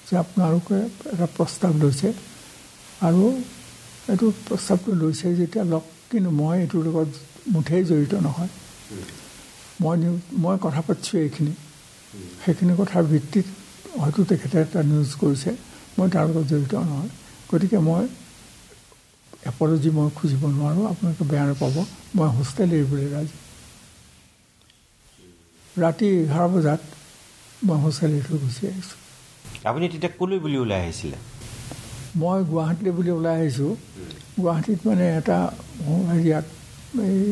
যে আপোনালোকে এটা প্ৰস্তাৱ লৈছে আৰু এইটো প্ৰস্তাৱটো লৈছে যেতিয়া লওক কিন্তু মই এইটোৰ লগত মুঠেই জড়িত নহয় মই কথা পাতিছোঁ এইখিনি সেইখিনি কথাৰ ভিত্তিত হয়তো তেখেতে এটা নিউজ কৰিছে মই তাৰ লগত জড়িত নহয় গতিকে মই এপলজি মই খুজিব নোৱাৰোঁ আপোনালোকে বেয়া নাপাব মই হোষ্টেল এৰিবলৈ ৰাজি ৰাতি 11 বজাত মই হোষ্টেল এৰি থৈ গুচি আহিছোঁ আপুনি তেতিয়া ক'লৈ বুলি ওলাই আহিছিলে মই গুৱাহাটীলৈ বুলি ওলাই আহিছোঁ গুৱাহাটীত মানে এটা হেৰিয়াত এই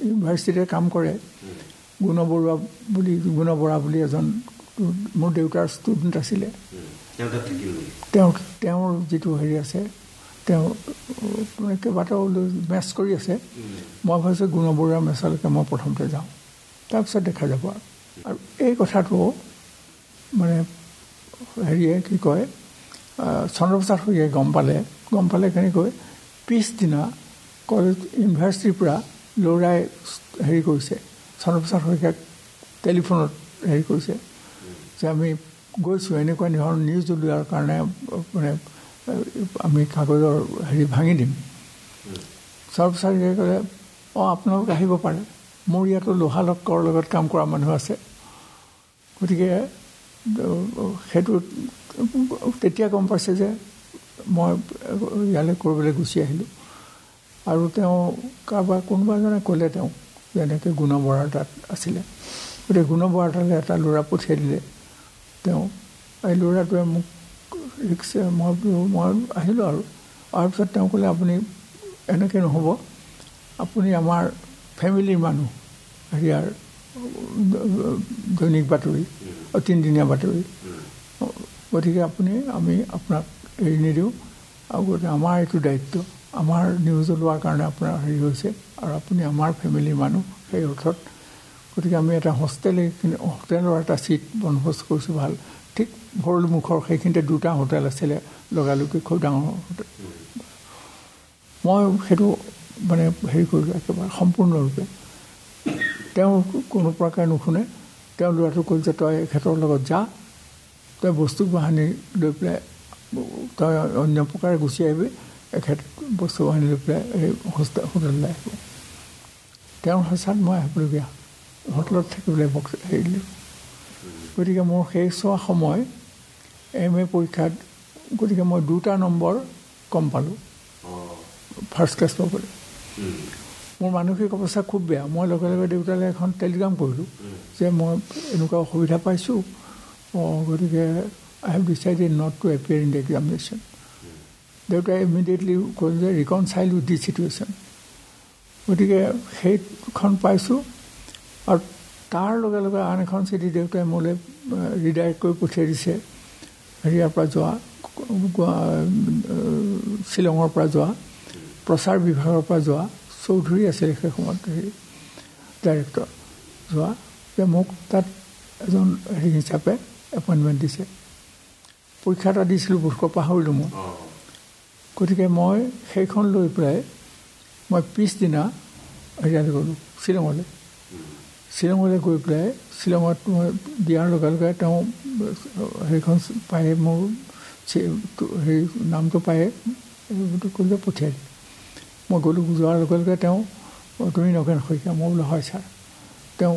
ইউনিভাৰ্চিটিতে কাম কৰে গুণ বৰা বুলি এজন মোৰ দেউতাৰ ষ্টুডেণ্ট আছিলে তেওঁৰ যিটো হেৰি আছে তেওঁ কেইবাটাও মেচ কৰি আছে মই ভাবিছোঁ গুণ বৰুৱাৰ মেচলৈকে মই প্ৰথমতে যাওঁ তাৰপিছত দেখা যাব আৰু এই কথাটো মানে হেৰিয়ে কি কয় চন্দ্ৰপ্ৰসাদ শইকীয়াই গম পালে কেনেকৈ পিছদিনা কলেজ ইউনিভাৰ্চিটিৰ পৰা ল'ৰাই হেৰি কৰিছে চন্দ্ৰপ্ৰসাদ শইকীয়াক টেলিফোনত হেৰি কৰিছে যে আমি গৈছোঁ এনেকুৱা ধৰণৰ নিউজ উলিওৱাৰ কাৰণে মানে আমি কাগজৰ হেৰি ভাঙি দিম চন্দ্ৰপ্ৰসাদ শইকীয়াই ক'লে আপোনালোক আহিব পাৰে মোৰ ইয়াতো লোহালক্কৰ লগত কাম কৰা মানুহ আছে গতিকে সেইটো তেতিয়া গম পাইছে যে মই ইয়ালৈ কৰিবলৈ গুচি আহিলোঁ আৰু তেওঁ কোনোবা এজনে ক'লে তেওঁ যেনেকৈ গুণ বৰাৰ তাত আছিলে গতিকে গুণ বৰাৰ তালৈ এটা ল'ৰা পঠিয়াই দিলে তেওঁ এই ল'ৰাটোৱে মোক মই আহিলোঁ আৰু অহাৰ পিছত তেওঁ ক'লে আপুনি এনেকৈ নহ'ব আপুনি আমাৰ ফেমিলিৰ মানুহ হেৰিয়াৰ দৈনিক বাতৰি তিনিদিনীয়া বাতৰি গতিকে আমি আপোনাক এৰি নিদিওঁ আৰু গতিকে আমাৰ এইটো দায়িত্ব আমাৰ নিউজ ওলোৱাৰ কাৰণে আপোনাৰ হেৰি হৈছে আৰু আপুনি আমাৰ ফেমিলিৰ মানুহ সেই অৰ্থত গতিকে আমি এটা হোটেলৰ এটা ছিট বন্দবস্ত কৰিছোঁ ভাল ঠিক ভৰলুমুখৰ সেইখিনিতে দুটা হোটেল আছিলে লগালগি খুব ডাঙৰ হোটেল মই সেইটো মানে হেৰি কৰিলোঁ একেবাৰে সম্পূৰ্ণৰূপে তেওঁ কোনো প্ৰকাৰে নুশুনে তেওঁ ল'ৰাটো ক'ল যে তই এখেতৰ লগত যা তই বস্তু বাহানি লৈ পেলাই তই অন্য প্ৰকাৰে গুচি আহিবি এখেত বস্তু বাহানি লৈ পেলাই এই হোটেললৈ আহিব তেওঁৰ হেঁচাত মই আহিবলগীয়া হোটেলত থাকিবলৈ হেৰি দিলোঁ গতিকে মোৰ সেই চোৱা সময় MA পৰীক্ষাত গতিকে মই 2টা নম্বৰ কম পালোঁ ফাৰ্ষ্ট ক্লাছ পাবলৈ মোৰ মানসিক অৱস্থা খুব বেয়া মই লগে লগে দেউতালৈ এখন টেলিগ্ৰাম কৰিলোঁ যে মই এনেকুৱা অসুবিধা পাইছোঁ গতিকে I have decided not to appear in the examination দেউতাই ইমিডিয়েটলি ক'ল যে ৰিকনচাইল উইথ দি চিটুৱেশ্যন গতিকে সেইখন পাইছোঁ আৰু তাৰ লগে লগে আন এখন চিঠি দেউতাই মোলৈ ৰিডাইৰেক্ট কৰি পঠিয়াই দিছে হেৰিয়াৰ পৰা যোৱা শ্বিলঙৰ পৰা যোৱা প্ৰচাৰ বিভাগৰ পৰা যোৱা চৌধুৰী আছিলে সেই সময়ত হেৰি ডাইৰেক্টৰ যোৱা যে মোক তাত এজন হেৰি হিচাপে এপইণ্টমেণ্ট দিছে পৰীক্ষা এটা দিছিলোঁ বোধকৈ পাহৰিলোঁ মই গতিকে মই সেইখন লৈ পেলাই মই পিছদিনা হেৰিয়ালৈ গ'লোঁ শ্বিলঙলৈ গৈ পেলাই শ্বিলঙত মই দিয়াৰ লগে লগে তেওঁ হেৰিখন পায়ে মোৰ হেৰি নামটো পায়ে ক'লে পঠিয়াই দিলে মই গ'লোঁ যোৱাৰ লগে লগে তেওঁ তুমি নগেন শইকীয়া মই বোলো হয় ছাৰ তেওঁ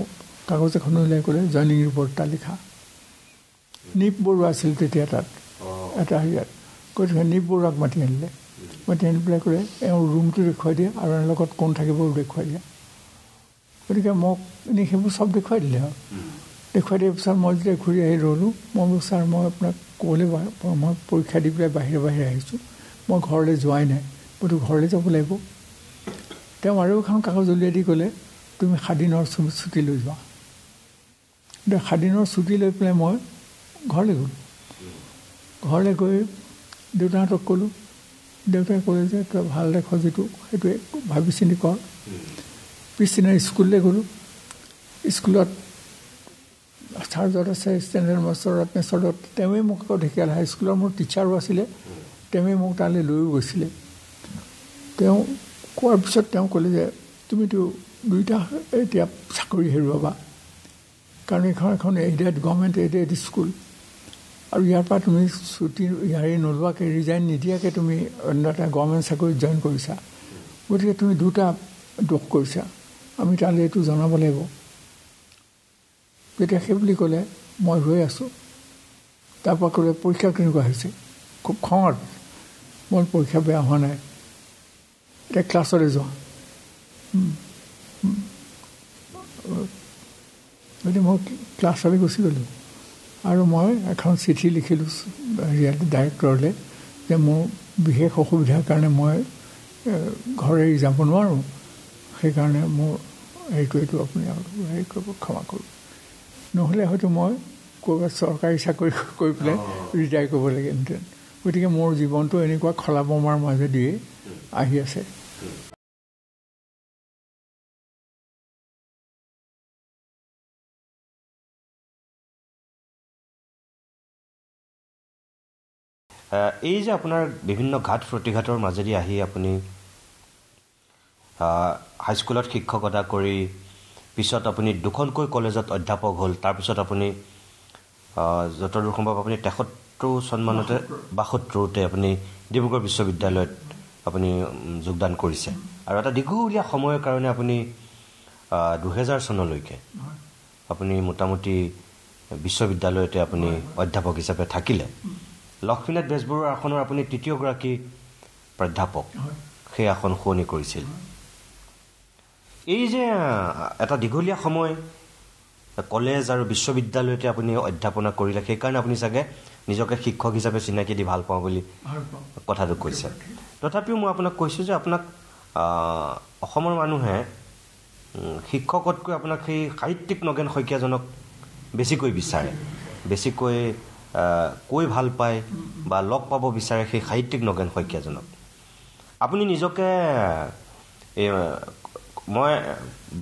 কাগজ এখন উলিয়াই ক'লে জইনিং ৰিপৰ্ট এটা লিখা নিপ বৰুৱা আছিল তেতিয়া তাত এটা হেৰিয়াত গতিকে নিপ বৰুৱাক মাতি আনি পেলাই ক'লে এওঁৰ ৰুমটো দেখুৱাই দিয়ে আৰু এওঁৰ লগত কোন থাকিব দেখুৱাই দিয়ে গতিকে মোক এনেই সেইবোৰ চব দেখুৱাই দিলে আৰু দেখুৱাই দিয়াৰ পিছত মই যেতিয়া ঘূৰি আহি ৰ'লোঁ মই বোলো ছাৰ মই আপোনাক ক'বলৈ মই পৰীক্ষা দি পেলাই বাহিৰে আহিছোঁ মই ঘৰলৈ যোৱাই নাই বোলো ঘৰলৈ যাব লাগিব তেওঁ আৰু এখন কাগজ উলিয়াই দি ক'লে তুমি 7 দিনৰ ছুটী লৈ যোৱা এতিয়া 7 দিনৰ ছুটী লৈ পেলাই মই ঘৰলৈ গ'লোঁ ঘৰলৈ গৈ দেউতাহঁতক ক'লোঁ দেউতাই ক'লে যে তই ভাল দেখ যিটো সেইটোৱে ভাবি চিন্তি কৰ পিছদিনা স্কুললৈ গ'লোঁ স্কুলত ছাৰ য'ত আছে ষ্টেণ্ডাৰ্ড মাষ্টৰ ৰত্নেশ্বৰত তেওঁৱে মোক আকৌ ঢেকীয়াল হাইস্কুলৰ মোৰ টিচাৰো আছিলে তেওঁৱে মোক তালৈ লৈও গৈছিলে তেওঁ কোৱাৰ পিছত তেওঁ ক'লে যে তুমিতো 2টা এতিয়া চাকৰি হেৰুৱাবা কাৰণ এইখন এখন এইডেড গভৰ্ণমেণ্ট এইডেড স্কুল আৰু ইয়াৰ পৰা তুমি ছুটী হেৰি নোলোৱাকৈ ৰিজাইন নিদিয়াকৈ তুমি অন্য এটা গভৰ্ণমেণ্ট চাকৰিত জইন কৰিছা গতিকে তুমি 2টা দোষ কৰিছা আমি তালৈ এইটো জনাব লাগিব যেতিয়া সেই বুলি ক'লে মই ৰৈ আছোঁ তাৰপৰা ক'লে পৰীক্ষা কেনেকুৱা হৈছে খুব খঙত মোৰ পৰীক্ষা বেয়া হোৱা নাই এতিয়া ক্লাছলৈ যোৱা গতিকে মই ক্লাছলৈ গুচি গ'লোঁ আৰু মই এখন চিঠি লিখিলোঁ ডাইৰেক্টৰলৈ যে মোৰ বিশেষ অসুবিধাৰ কাৰণে মই ঘৰ এৰি যাব নোৱাৰোঁ সেইকাৰণে মোৰ এইটো আপুনি হেৰি কৰিব ক্ষমা কৰোঁ নহ'লে হয়তো মই ক'ৰবাত চৰকাৰী চাকৰি কৰি পেলাই ৰিটায়াৰ কৰিব লাগিলহেঁতেন গতিকে মোৰ জীৱনটো এনেকুৱা খলা বমাৰ মাজেদিয়ে আহি আছে এই যে আপোনাৰ বিভিন্ন ঘাট প্ৰতিঘাতৰ মাজেদি আহি আপুনি হাইস্কুলত শিক্ষকতা কৰি পিছত আপুনি দুখনকৈ কলেজত অধ্যাপক হ'ল তাৰপিছত আপুনি যতদূৰ সম্ভৱ আপুনি ৭৩ চনমানতে ৭২তে আপুনি ডিব্ৰুগড় বিশ্ববিদ্যালয়ত আপুনি যোগদান কৰিছে আৰু এটা দীঘলীয়া সময়ৰ কাৰণে আপুনি ২০০০ চনলৈকে আপুনি মোটামুটি বিশ্ববিদ্যালয়তে আপুনি অধ্যাপক হিচাপে থাকিলে লক্ষ্মীনাথ বেজবৰুৱাৰ আসনৰ আপুনি তৃতীয়গৰাকী প্ৰাধ্যাপক সেই আসন শুৱনি কৰিছিল এই যে এটা দীঘলীয়া সময় কলেজ আৰু বিশ্ববিদ্যালয়তে আপুনি অধ্যাপনা কৰিলে সেইকাৰণে আপুনি চাগে নিজকে শিক্ষক হিচাপে চিনাকি দি ভাল পাওঁ বুলি কথাটো কৈছে তথাপিও মই আপোনাক কৈছোঁ যে আপোনাক অসমৰ মানুহে শিক্ষকতকৈ আপোনাক সেই সাহিত্যিক নগেন শইকীয়াজনক বেছিকৈ বিচাৰে বেছিকৈ কৈ ভাল পায় বা লগ পাব বিচাৰে সেই সাহিত্যিক নগেন শইকীয়াজনক আপুনি নিজকে মই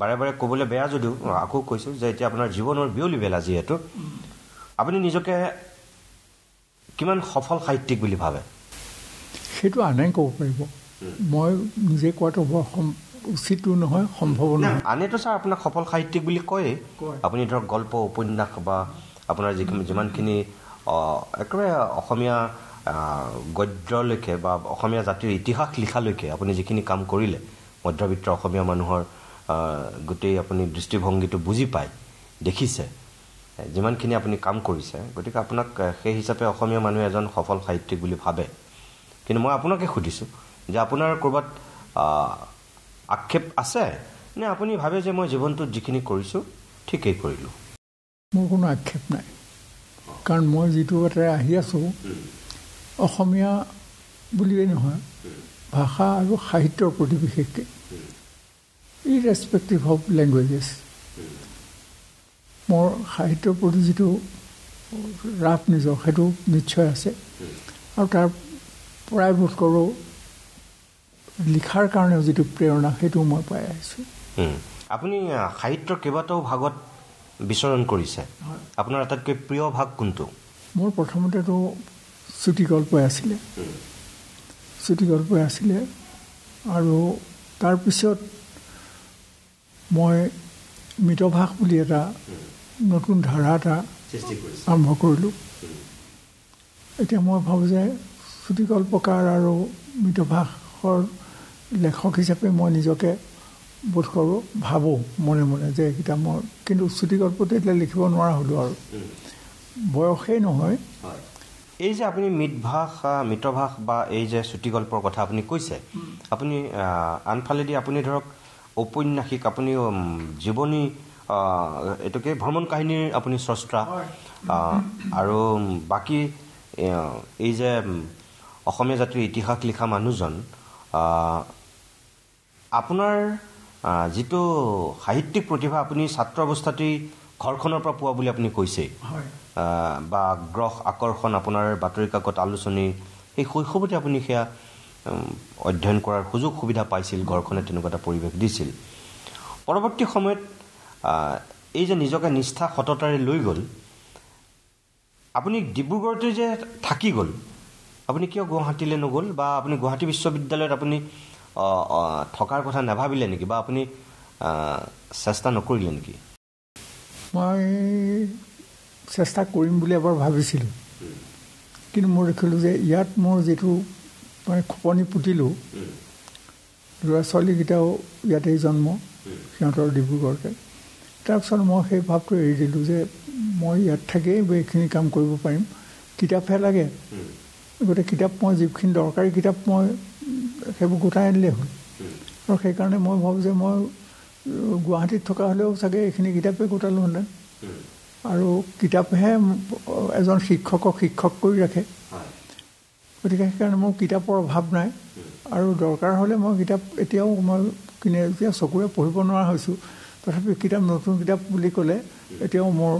বাৰে বাৰে ক'বলৈ বেয়া যদিও আকৌ কৈছোঁ যে এতিয়া আপোনাৰ জীৱনৰ বিয়লি বেলা যিহেতু আপুনি নিজকে কিমান সফল সাহিত্যিক বুলি ভাবে সেইটো আনে ক'ব পাৰিব মই নিজে কোৱাটো উচিতো নহয় সম্ভৱ নহয় আনেতো ছাৰ আপোনাক সফল সাহিত্যিক বুলি কয় আপুনি ধৰক গল্প উপন্যাস বা আপোনাৰ যিমানখিনি একেবাৰে অসমীয়া গদ্যলৈকে বা অসমীয়া জাতিৰ ইতিহাস লিখালৈকে আপুনি যিখিনি কাম কৰিলে মধ্যবিত্ত অসমীয়া মানুহৰ গোটেই আপুনি দৃষ্টিভংগীটো বুজি পায় দেখিছে যিমানখিনি আপুনি কাম কৰিছে গতিকে আপোনাক সেই হিচাপে অসমীয়া মানুহে এজন সফল সাহিত্যিক বুলি ভাবে কিন্তু মই আপোনাকে সুধিছোঁ যে আপোনাৰ ক'ৰবাত আক্ষেপ আছে নে আপুনি ভাবে যে মই জীৱনটোত যিখিনি কৰিছোঁ ঠিকেই কৰিলোঁ মোৰ কোনো আক্ষেপ নাই কাৰণ মই যিটো এটা আহি আছোঁ অসমীয়া বুলিয়েই নহয় ভাষা আৰু সাহিত্যৰ প্ৰতি বিশেষকৈ ইৰেছপেক্টিভ অফ লেংগুৱেজেছ মোৰ সাহিত্যৰ প্ৰতি যিটো ৰাপ নিজৰ সেইটো নিশ্চয় আছে আৰু তাৰ পৰাই বোধ কৰোঁ লিখাৰ কাৰণেও যিটো প্ৰেৰণা সেইটো মই পাই আহিছোঁ আপুনি সাহিত্যৰ কেইবাটাও ভাগত বিচৰণ কৰিছে আপোনাৰ আটাইতকৈ প্ৰিয় ভাগ কোনটো মোৰ প্ৰথমতেতো চুটিগল্পই আছিলে আৰু তাৰপিছত মই মিতভাষ বুলি এটা নতুন ধাৰা এটা আৰম্ভ কৰিলোঁ এতিয়া মই ভাবোঁ যে চুটিগল্পকাৰ আৰু মিতভাষৰ লেখক হিচাপে মই নিজকে বোধ কৰোঁ ভাবোঁ মনে মনে যে এইকেইটা মই কিন্তু চুটিগল্পটো এতিয়া লিখিব নোৱাৰা হ'লোঁ আৰু বয়সেই নহয় এই যে আপুনি মিতভাষ বা এই যে চুটিগল্পৰ কথা আপুনি কৈছে আপুনি আনফালেদি আপুনি ধৰক ঔপন্যাসিক আপুনি জীৱনী এইটোকে ভ্ৰমণ কাহিনীৰ আপুনি স্ৰষ্টা আৰু বাকী এই যে অসমীয়া জাতিৰ ইতিহাস লিখা মানুহজন আপোনাৰ যিটো সাহিত্যিক প্ৰতিভা আপুনি ছাত্ৰ অৱস্থাতেই ঘৰখনৰ পৰা পোৱা বুলি আপুনি কৈছে বা আগ্ৰহ আকৰ্ষণ আপোনাৰ বাতৰি কাকত আলোচনী সেই শৈশৱতে আপুনি সেয়া অধ্যয়ন কৰাৰ সুযোগ সুবিধা পাইছিল ঘৰখনে তেনেকুৱা এটা পৰিৱেশ দিছিল পৰৱৰ্তী সময়ত এই যে নিজকে নিষ্ঠা সততাৰে লৈ গ'ল আপুনি ডিব্ৰুগড়তে যে থাকি গ'ল আপুনি কিয় গুৱাহাটীলৈ নগ'ল বা আপুনি গুৱাহাটী বিশ্ববিদ্যালয়ত আপুনি থকাৰ কথা নাভাবিলে নেকি বা আপুনি চেষ্টা নকৰিলে নেকি মই চেষ্টা কৰিম বুলি এবাৰ ভাবিছিলোঁ কিন্তু মই দেখিলোঁ যে ইয়াত মোৰ যিটো মানে খোপনি পুতিলোঁ ল'ৰা ছোৱালীকেইটাও ইয়াতেই জন্ম সিহঁতৰ ডিব্ৰুগড়তে তাৰপিছত মই সেই ভাৱটো এৰি দিলোঁ যে মই ইয়াত থাকিয়েই এইখিনি কাম কৰিব পাৰিম কিতাপহে লাগে গতিকে কিতাপ মই যিখিনি দৰকাৰী কিতাপ মই সেইবোৰ গোটাই আনিলেই হ'ল আৰু সেইকাৰণে মই ভাবোঁ যে মই গুৱাহাটীত থকা হ'লেও চাগে এইখিনি কিতাপেই গোটালোহেঁতেন আৰু কিতাপহে এজন শিক্ষকক শিক্ষক কৰি ৰাখে গতিকে সেইকাৰণে মোৰ কিতাপৰ অভাৱ নাই আৰু দৰকাৰ হ'লে মই কিতাপ এতিয়াও মই কিনে এতিয়া চকুৰে পঢ়িব নোৱাৰা হৈছোঁ তথাপি কিতাপ নতুন কিতাপ বুলি ক'লে এতিয়াও মোৰ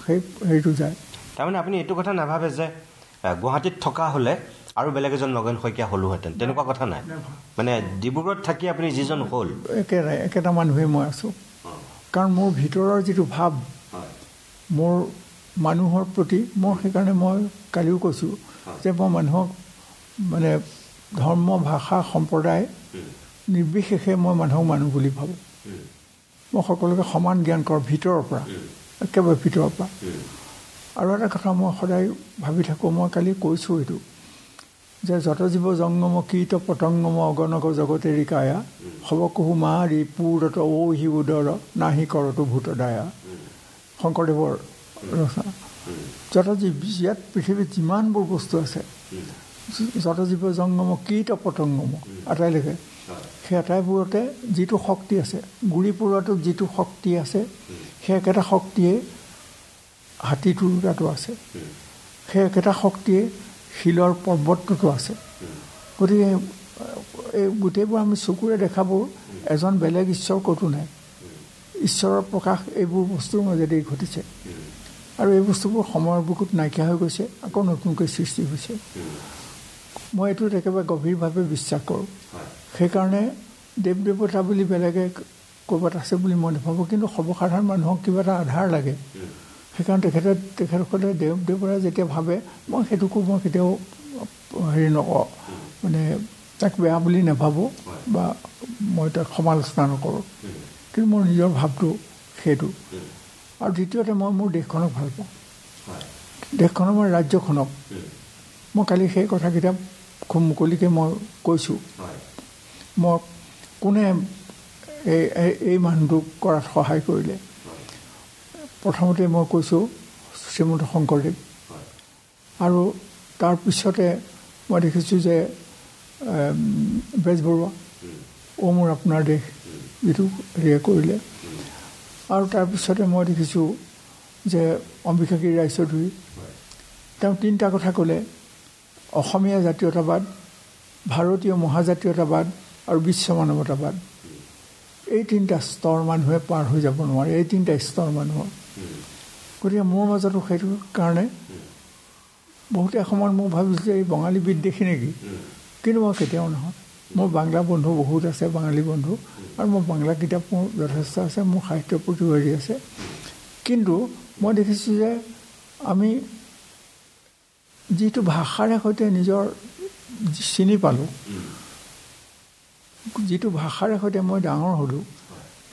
সেই হেৰিটো যায় তাৰমানে আপুনি এইটো কথা নাভাবে যে গুৱাহাটীত থকা হ'লে আৰু বেলেগ এজন নগেন শইকীয়া হ'লোহেঁতেন তেনেকুৱা কথা নাই মানে ডিব্ৰুগড়ত থাকি আপুনি যিজন হ'ল একেটা মানুহেই মই আছোঁ কাৰণ মোৰ ভিতৰৰ যিটো ভাৱ মোৰ মানুহৰ প্ৰতি মই সেইকাৰণে মই কালিও কৈছোঁ যে মই মানুহক মানে ধৰ্ম ভাষা সম্প্ৰদায় নিৰ্বিশেষে মই মানুহক মানুহ বুলি ভাবোঁ মই সকলোকে সমান জ্ঞান কৰাৰ ভিতৰৰ পৰা একেবাৰে ভিতৰৰ পৰা আৰু এটা কথা মই সদায় ভাবি থাকোঁ মই কালি কৈছোঁ এইটো যে যত জীৱ জংগম কীট পতংগম অগণক জগতে ৰিকায়া সবকহু মা ৰিপুৰত ঔ হি উদৰ নাহি কৰতো ভূত দায়া শংকৰদেৱৰ ৰচনা যত ইয়াত পৃথিৱীত যিমানবোৰ বস্তু আছে যত জীৱ জংগম কীট পতংগম আটাইলৈকে সেই আটাইবোৰতে যিটো শক্তি আছে গুৰি পৰুৱাটোত যিটো শক্তি আছে সেই একেটা শক্তিয়ে হাতীটোৰ গাতো আছে সেই একেটা শক্তিয়ে শিলৰ পৰ্বতটোতো আছে গতিকে এই গোটেইবোৰ আমি চকুৰে দেখাবোৰ এজন বেলেগ ঈশ্বৰ ক'তো নাই ঈশ্বৰৰ প্ৰকাশ এইবোৰ বস্তুৰ মাজেদি ঘটিছে আৰু এই বস্তুবোৰ সময়ৰ বুকুত নাইকিয়া হৈ গৈছে আকৌ নতুনকৈ সৃষ্টি হৈছে মই এইটোত একেবাৰে গভীৰভাৱে বিশ্বাস কৰোঁ সেইকাৰণে দেৱ দেৱতা বুলি বেলেগে ক'ৰবাত আছে বুলি মই নাভাবোঁ কিন্তু সৰ্বসাধাৰণ মানুহক কিবা এটা আধাৰ লাগে সেইকাৰণে তেখেতসকলে দেৱ দেৱতা যেতিয়া ভাবে মই সেইটোকো মই কেতিয়াও হেৰি নকওঁ মানে তাক বেয়া বুলি নাভাবোঁ বা মই তাক সমালোচনা নকৰোঁ কিন্তু মোৰ নিজৰ ভাৱটো সেইটো আৰু দ্বিতীয়তে মই মোৰ দেশখনক ভাল পাওঁ দেশখনক মই ৰাজ্যখনক মই কালি সেই কথাকেইটা খুব মুকলিকৈ মই কৈছোঁ মই কোনে এই মানুহটোক কৰাত সহায় কৰিলে প্ৰথমতে মই কৈছোঁ শ্ৰীমন্ত শংকৰদেৱ আৰু তাৰপিছতে মই দেখিছোঁ যে বেজবৰুৱা মোৰ আপোনাৰ দেশ যিটো হেৰিয়ে কৰিলে আৰু তাৰপিছতে মই দেখিছোঁ যে অম্বিকাগিৰি ৰায়চৌধুৰী তেওঁ তিনিটা কথা ক'লে অসমীয়া জাতীয়তাবাদ ভাৰতীয় মহাজাতীয়তাবাদ আৰু বিশ্ব মানৱতাবাদ এই তিনিটা স্তৰ মানুহে পাৰ হৈ যাব নোৱাৰে এই তিনিটা স্তৰ মানুহৰ গতিকে মোৰ মাজতো সেইটো কাৰণে বহুতে সময়ত মই ভাবিছোঁ যে এই বঙালী বিদ্বেষী নেকি কিন্তু মই কেতিয়াও নহয় মোৰ বাংলা বন্ধু বহুত আছে বাঙালী বন্ধু আৰু মোৰ বাংলা কিতাপ মোৰ যথেষ্ট আছে মোৰ সাহিত্যৰ প্ৰতি হেৰি আছে কিন্তু মই দেখিছোঁ যে আমি যিটো ভাষাৰে সৈতে নিজৰ চিনি পালোঁ যিটো ভাষাৰে সৈতে মই ডাঙৰ হ'লোঁ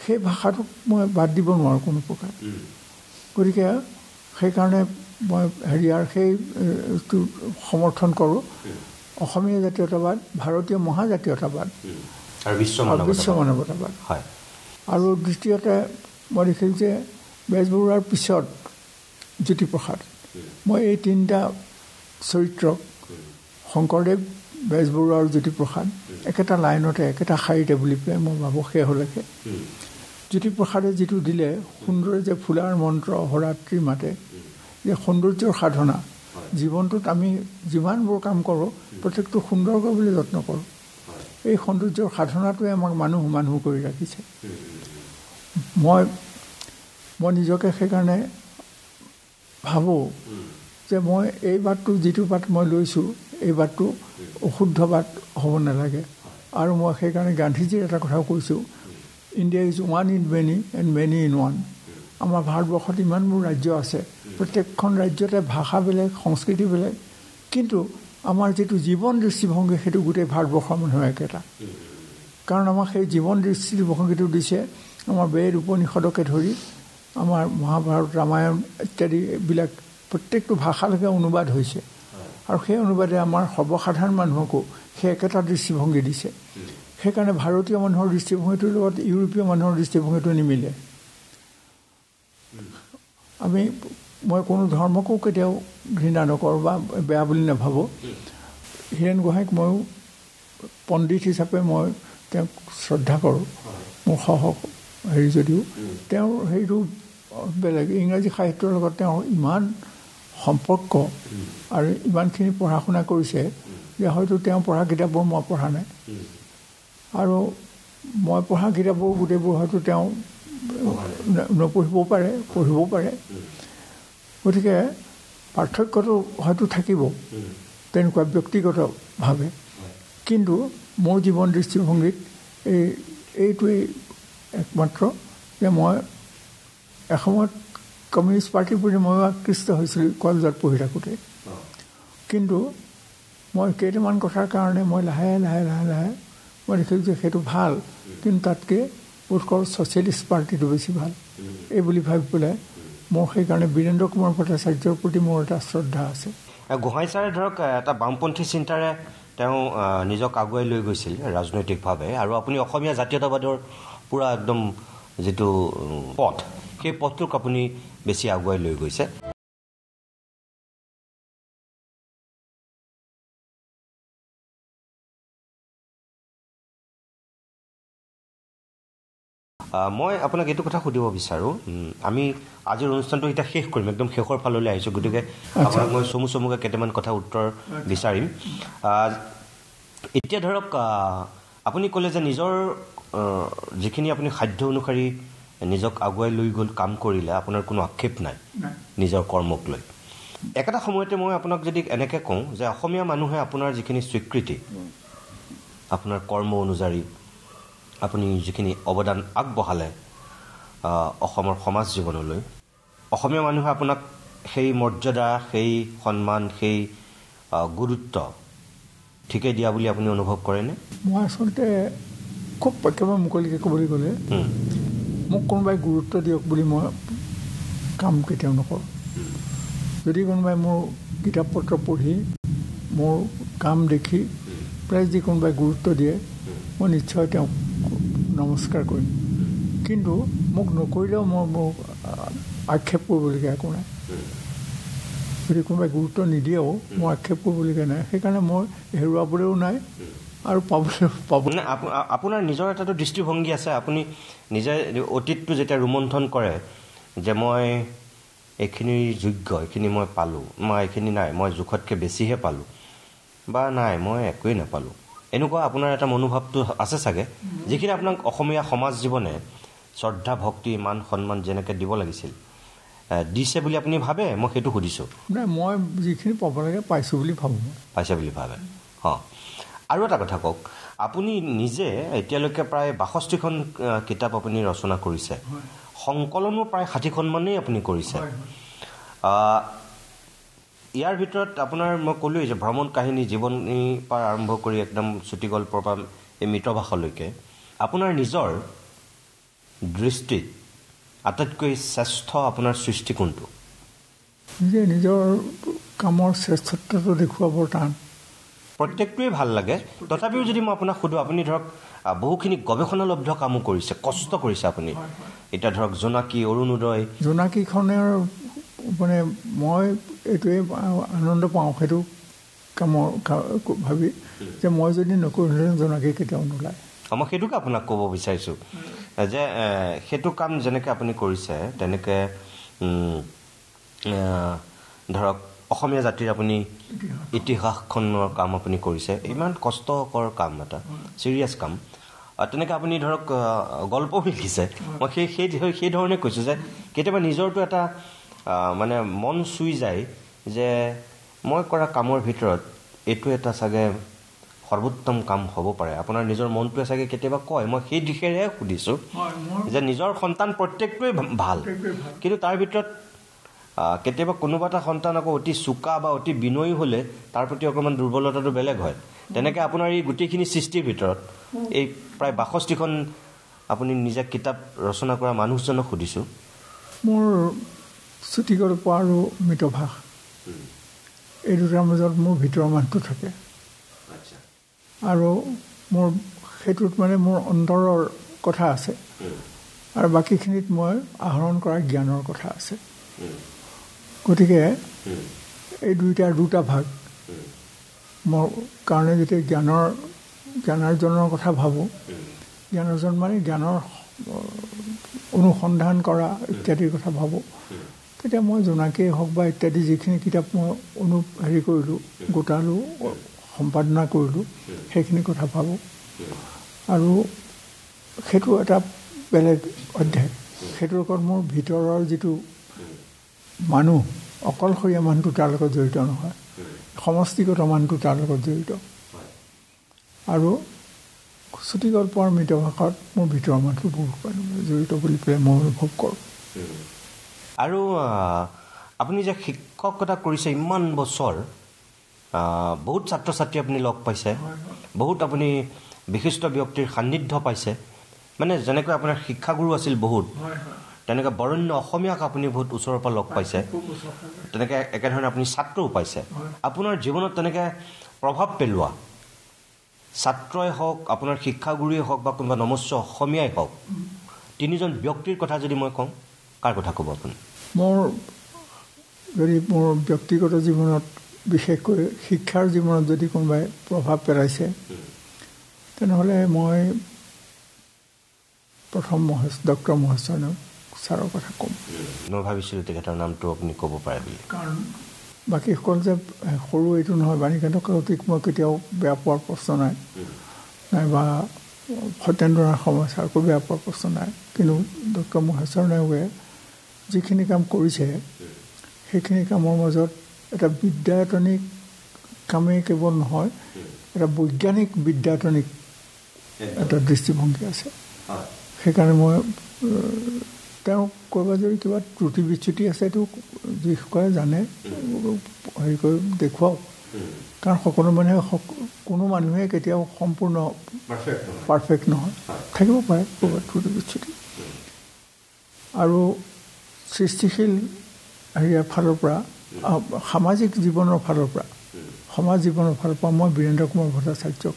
সেই ভাষাটোক মই বাদ দিব নোৱাৰোঁ কোনো প্ৰকাৰ গতিকে সেইকাৰণে মই হেৰিয়াৰ সেইটো সমৰ্থন কৰোঁ অসমীয়া জাতীয়তাবাদ ভাৰতীয় মহাজাতীয়তাবাদ আৰু বিশ্ব মানৱতাবাদ আৰু দ্বিতীয়তে মই দেখিলোঁ যে বেজবৰুৱাৰ পিছত জ্যোতিপ্ৰসাদ মই এই তিনিটা চৰিত্ৰক শংকৰদেৱ বেজবৰুৱা আৰু জ্যোতিপ্ৰসাদ একেটা লাইনতে একেটা শাৰীতে বুলি পেলাই মই ভাবোঁ শেহলৈকে জ্যোতিপ্ৰসাদে যিটো দিলে সুন্দৰে যে ফুলাৰ মন্ত্ৰ অহৰাত্ৰি মাতে যে সৌন্দৰ্যৰ সাধনা জীৱনটোত আমি যিমানবোৰ কাম কৰোঁ প্ৰত্যেকটো সুন্দৰ কৰিবলৈ যত্ন কৰোঁ এই সৌন্দৰ্যৰ সাধনাটোৱে আমাক মানুহ কৰি ৰাখিছে মই নিজকে সেইকাৰণে ভাবোঁ যে মই এই বাটটো যিটো বাট মই লৈছোঁ এই বাটটো অশুদ্ধ বাট হ'ব নালাগে আৰু মই সেইকাৰণে গান্ধীজীৰ এটা কথাও কৈছোঁ India is one in many and many in one আমাৰ ভাৰতবৰ্ষত ইমানবোৰ ৰাজ্য আছে প্ৰত্যেকখন ৰাজ্যতে ভাষা বেলেগ সংস্কৃতি বেলেগ কিন্তু আমাৰ যিটো জীৱন দৃষ্টিভংগী সেইটো গোটেই ভাৰতবৰ্ষৰ মানুহৰ একেটা কাৰণ আমাক সেই জীৱন দৃষ্টিভংগীটো দিছে আমাৰ বেদ উপনিষদকে ধৰি আমাৰ মহাভাৰত ৰামায়ণ ইত্যাদিবিলাক প্ৰত্যেকটো ভাষালৈকে অনুবাদ হৈছে আৰু সেই অনুবাদে আমাৰ সৰ্বসাধাৰণ মানুহকো সেই একেটা দৃষ্টিভংগী দিছে সেইকাৰণে ভাৰতীয় মানুহৰ দৃষ্টিভংগীটোৰ লগত ইউৰোপীয় মানুহৰ দৃষ্টিভংগীটো নিমিলে মই কোনো ধৰ্মকো কেতিয়াও ঘৃণা নকৰোঁ বা বেয়া বুলি নাভাবোঁ হীৰেণ গোহাঁইক ময়ো পণ্ডিত হিচাপে মই তেওঁক শ্ৰদ্ধা কৰোঁ মোৰ হেৰি যদিও তেওঁৰ হেৰিটো বেলেগ ইংৰাজী সাহিত্যৰ লগত তেওঁৰ ইমান সম্পৰ্ক আৰু ইমানখিনি পঢ়া শুনা কৰিছে যে হয়তো তেওঁ পঢ়া কিতাপবোৰ মই পঢ়া নাই আৰু মই পঢ়া কিতাপবোৰ গোটেইবোৰ হয়তো তেওঁ নপঢ়িবও পাৰে পঢ়িবও পাৰে গতিকে পাৰ্থক্যটো হয়তো থাকিব তেনেকুৱা ব্যক্তিগতভাৱে কিন্তু মোৰ জীৱন দৃষ্টিভংগীত এইটোৱেই একমাত্ৰ যে মই এসময়ত কমিউনিষ্ট পাৰ্টিৰ প্ৰতি ময়ো আকৃষ্ট হৈছিলোঁ কলেজত পঢ়ি থাকোঁতে কিন্তু মই কেইটামান কথাৰ কাৰণে মই লাহে লাহে লাহে লাহে মই দেখিলোঁ যে সেইটো ভাল, কিন্তু তাতকৈ বোধকৰো ছ'চিয়েলিষ্ট পাৰ্টিটো বেছি ভাল এই বুলি ভাবি পেলাই মোৰ সেইকাৰণে বীৰেন্দ্ৰ কুমাৰ ভট্টাচাৰ্যৰ প্ৰতি মোৰ এটা শ্ৰদ্ধা আছে। গোহাঁই ছাৰে ধৰক এটা বামপন্থী চিন্তাৰে তেওঁ নিজক আগুৱাই লৈ গৈছিল ৰাজনৈতিকভাৱে, আৰু আপুনি অসমীয়া জাতীয়তাবাদৰ পূৰা একদম যিটো পথ, সেই পথটোক আপুনি বেছি আগুৱাই লৈ গৈছে। মই আপোনাক এইটো কথা সুধিব বিচাৰোঁ, আমি আজিৰ অনুষ্ঠানটো এতিয়া শেষ কৰিম, একদম শেষৰ ফাললৈ আহিছোঁ, গতিকে আপোনাক মই চমুকৈ কেইটামান কথা উত্তৰ বিচাৰিম। এতিয়া ধৰক আপুনি ক'লে যে নিজৰ যিখিনি আপুনি সাধ্য অনুসৰি নিজক আগুৱাই লৈ গ'ল, কাম কৰিলে, আপোনাৰ কোনো আক্ষেপ নাই নিজৰ কৰ্মক লৈ। একেটা সময়তে মই আপোনাক যদি এনেকৈ কওঁ যে অসমীয়া মানুহে আপোনাৰ যিখিনি স্বীকৃতি, আপোনাৰ কৰ্ম অনুযায়ী আপুনি যিখিনি অৱদান আগবঢ়ালে অসমৰ সমাজ জীৱনলৈ, অসমীয়া মানুহে আপোনাক সেই মৰ্যাদা, সেই সন্মান, সেই গুৰুত্ব ঠিকেই দিয়া বুলি আপুনি অনুভৱ কৰেনে? মই আচলতে খুব একেবাৰে মুকলিকৈ ক'বলৈ গ'লে মোক কোনোবাই গুৰুত্ব দিয়ক বুলি মই কাম কেতিয়াও নকৰোঁ। যদি কোনোবাই মোৰ কিতাপ পত্ৰ পঢ়ি মোৰ কাম দেখি প্ৰায় যদি কোনোবাই গুৰুত্ব দিয়ে, মই নিশ্চয় তেওঁক নমস্কাৰ কৰিম, কিন্তু মোক নকৰিলেও মোক আক্ষেপ কৰিবলগীয়া একো নাই। যদি কোনোবাই গুৰুত্ব নিদিয়েও মই আক্ষেপ কৰিবলগীয়া নাই, সেইকাৰণে মই হেৰুৱাবলৈও নাই আৰু পাবলৈ। আপোনাৰ নিজৰ এটাতো দৃষ্টিভংগী আছে, আপুনি নিজে অতীতটো যেতিয়া ৰোমন্থন কৰে যে মই এইখিনি যোগ্য, এইখিনি মই পালোঁ, মই এইখিনি নাই, মই জোখতকৈ বেছিহে পালোঁ, বা নাই মই একোৱেই নাপালোঁ, এনেকুৱা আপোনাৰ এটা মনোভাৱটো আছে চাগে, যিখিনি আপোনাক অসমীয়া সমাজ জীৱনে শ্ৰদ্ধা, ভক্তি, মান, সন্মান যেনেকৈ দিব লাগিছিল দিছে বুলি আপুনি ভাবে? মই সেইটো সুধিছোঁ। নাই, মই যিখিনি পাব লাগে পাইছোঁ বুলি ভাবোঁ। পাইছে বুলি ভাবে? অঁ। আৰু এটা কথা কওক, আপুনি নিজে এতিয়ালৈকে প্ৰায় 62খন কিতাপ আপুনি ৰচনা কৰিছে, সংকলনো প্ৰায় 60খনমানেই আপুনি কৰিছে। ইয়াৰ ভিতৰত আপোনাৰ মই ক'লোৱেই যে ভ্ৰমণ কাহিনী, জীৱনীৰ পৰা আৰম্ভ কৰি একদম চুটি গল্পৰ পৰা এই মিতভাষালৈকে আপোনাৰ নিজৰ দৃষ্টিত আটাইতকৈ শ্ৰেষ্ঠ আপোনাৰ সৃষ্টি কোনটো? নিজৰ কামৰ শ্ৰেষ্ঠত্বটো দেখুওৱা বৰ টান। প্ৰত্যেকটোৱেই ভাল লাগে, তথাপিও যদি মই আপোনাক সোধোঁ, আপুনি ধৰক বহুখিনি গৱেষণালব্ধ কামো কৰিছে, কষ্ট কৰিছে আপুনি। এতিয়া ধৰক জোনাকী, অৰুণোদয়, জোনাকীখনৰ মানে মই এইটোৱে আনন্দ পাওঁ সেইটো কামৰ ভাবি যে মই যদি নকৰিলোহেঁতেন জোনাকী কেতিয়াও নোলায়। মই সেইটোকে আপোনাক ক'ব বিচাৰিছোঁ যে সেইটো কাম যেনেকৈ আপুনি কৰিছে, তেনেকৈ ধৰক অসমীয়া জাতিৰ আপুনি ইতিহাসখনৰ কাম আপুনি কৰিছে, ইমান কষ্টকৰ কাম, এটা ছিৰিয়াছ কাম। তেনেকৈ আপুনি ধৰক গল্পও লিখিছে। মই সেই ধৰণে কৈছোঁ যে কেতিয়াবা নিজৰটো এটা মানে মন চুই যায় যে মই কৰা কামৰ ভিতৰত এইটো এটা চাগে সৰ্বোত্তম কাম হ'ব পাৰে। আপোনাৰ নিজৰ মনটোৱে চাগে কেতিয়াবা কয়, মই সেই দিশেৰে সুধিছোঁ যে নিজৰ সন্তান প্ৰত্যেকটোৱে ভাল, কিন্তু তাৰ ভিতৰত কেতিয়াবা কোনোবা এটা সন্তান আকৌ অতি চোকা বা অতি বিনয়ী হ'লে তাৰ প্ৰতি অকণমান দুৰ্বলতাটো বেলেগ হয়। তেনেকৈ আপোনাৰ এই গোটেইখিনি সৃষ্টিৰ ভিতৰত এই প্ৰায় 62খন আপুনি নিজে কিতাপ ৰচনা কৰা মানুহজনক সুধিছোঁ। মোৰ চুটি গল্প আৰু মিতভাষ এই দুটাৰ মাজত মোৰ ভিতৰৰ মানুহটো থাকে, আৰু মোৰ সেইটোত মানে মোৰ অন্তৰৰ কথা আছে, আৰু বাকীখিনিত মই আহৰণ কৰা জ্ঞানৰ কথা আছে। গতিকে এই দুটা ভাগ মোৰ কাৰণে যেতিয়া জ্ঞানাৰ্জনৰ কথা ভাবোঁ, জ্ঞানাৰ্জন মানে জ্ঞানৰ অনুসন্ধান কৰা ইত্যাদিৰ কথা ভাবোঁ, তেতিয়া মই জোনাকীয়ে হওক বা ইত্যাদি যিখিনি কিতাপ মই কৰিলোঁ, গোটালোঁ, সম্পাদনা কৰিলোঁ, সেইখিনি কথা ভাবোঁ। আৰু সেইটো এটা বেলেগ অধ্যায়। সেইটোৰ ওপৰত মোৰ ভিতৰৰ যিটো মানুহ, অকলশৰীয়া মানুহটো তাৰ লগত জড়িত নহয়, সমষ্টিগত মানুহটো তাৰ লগত জড়িত। আৰু চুটি গল্প আৰু মিতভাষাত মোৰ ভিতৰৰ মানুহটো বহুত জড়িত বুলি পেলাই মই অনুভৱ কৰোঁ। আৰু আপুনি যে শিক্ষকতা কৰিছে ইমান বছৰ, বহুত ছাত্ৰ ছাত্ৰী আপুনি লগ পাইছে, বহুত আপুনি বিশিষ্ট ব্যক্তিৰ সান্নিধ্য পাইছে, মানে যেনেকৈ আপোনাৰ শিক্ষাগুৰু আছিল বহুত, তেনেকৈ বৰেণ্য অসমীয়াক আপুনি বহুত ওচৰৰ পৰা লগ পাইছে, তেনেকৈ একেধৰণে আপুনি ছাত্ৰও পাইছে। আপোনাৰ জীৱনত তেনেকৈ প্ৰভাৱ পেলোৱা ছাত্ৰই হওক, আপোনাৰ শিক্ষাগুৰুৱে হওক, বা কোনোবা নমস্য অসমীয়াই হওক, তিনিজন ব্যক্তিৰ কথা যদি মই কওঁ, কাৰ কথা ক'ব আপুনি? মোৰ ব্যক্তিগত জীৱনত, বিশেষকৈ শিক্ষাৰ জীৱনত যদি কোনোবাই প্ৰভাৱ পেলাইছে, তেনেহ'লে মই প্ৰথম ডক্টৰ মহেশ্বৰ নেওগ ছাৰৰ কথা ক'ম। মই ভাবিছিলোঁ তেখেতৰ নামটো আপুনি ক'ব পাৰে বুলি। কাৰণ বাকীসকল যে সৰু এইটো নহয়, বাণীকান্ত কাকতিক মই কেতিয়াও বেয়া পোৱাৰ প্ৰশ্ন নাই, নাইবা সত্যেন্দ্ৰ নাথ শৰ্মা ছাৰকো বেয়া পোৱাৰ প্ৰশ্ন নাই। কিন্তু ডক্টৰ মহেশ্বৰ নেওগে যিখিনি কাম কৰিছে, সেইখিনি কামৰ মাজত এটা বিদ্যায়তনিক কামেই কেৱল নহয়, এটা বৈজ্ঞানিক বিদ্যায়তনিক এটা দৃষ্টিভংগী আছে। সেইকাৰণে মই তেওঁক ক'ৰবাত যদি কিবা ত্ৰুটি বিচ্যুতি আছে, এইটো যিসকলে জানে হেৰি কৰি দেখুৱাওক। কাৰণ সকলো মানুহে, কোনো মানুহে কেতিয়াও সম্পূৰ্ণ পাৰফেক্ট নহয়, থাকিব পাৰে ক'ৰবাত ত্ৰুটি বিচ্যুতি। আৰু সৃষ্টিশীল হেৰিয়াৰ ফালৰ পৰা, সামাজিক জীৱনৰ ফালৰ পৰা, সমাজ জীৱনৰ ফালৰ পৰা মই বীৰেন্দ্ৰ কুমাৰ ভট্টাচাৰ্যক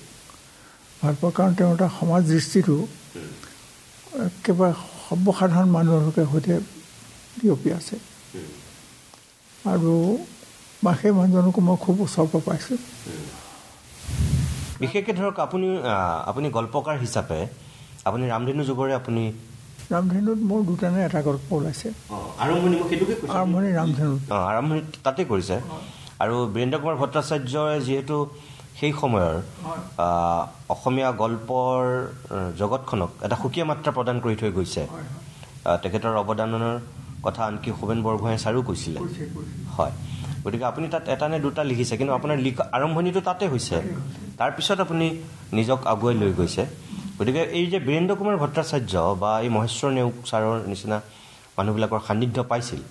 ভাল পাওঁ। কাৰণ তেওঁৰ এটা সমাজ দৃষ্টিটো একেবাৰে সৰ্বসাধাৰণ মানুহলৈকে সৈতে বিয়পি আছে, আৰু সেই মানুহজনকো মই খুব ওচৰৰ পৰা পাইছোঁ। বিশেষকৈ ধৰক আপুনি গল্পকাৰ হিচাপে আপুনি ৰামধেনু যুগৰে আপুনি ৰামধেনুত মোৰ দুটা নে এটা গল্প ওলাইছে। আৰম্ভণি ৰামধেনুত, আৰম্ভণি তাতে কৰিছে। আৰু বীৰেন্দ্ৰ কুমাৰ ভট্টাচাৰ্যই যিহেতু সেই সময়ৰ অসমীয়া গল্পৰ জগতখনক এটা সুকীয়া মাত্ৰা প্ৰদান কৰি থৈ গৈছে। তেখেতৰ অৱদানৰ কথা আনকি হোমেন বৰগোহাঁই ছাৰো কৈছিলে। হয়, গতিকে আপুনি তাত এটা নে দুটা লিখিছে, কিন্তু আপোনাৰ আৰম্ভণিটো তাতে হৈছে, তাৰপিছত আপুনি নিজক আগুৱাই লৈ গৈছে। গতিকে এই যে বীৰেন্দ্ৰ কুমাৰ ভট্টাচাৰ্য বা এই মহেশ্বৰ নেওগ ছাৰৰ নিচিনা মানুহবিলাকৰ সান্নিধ্য পাইছিল,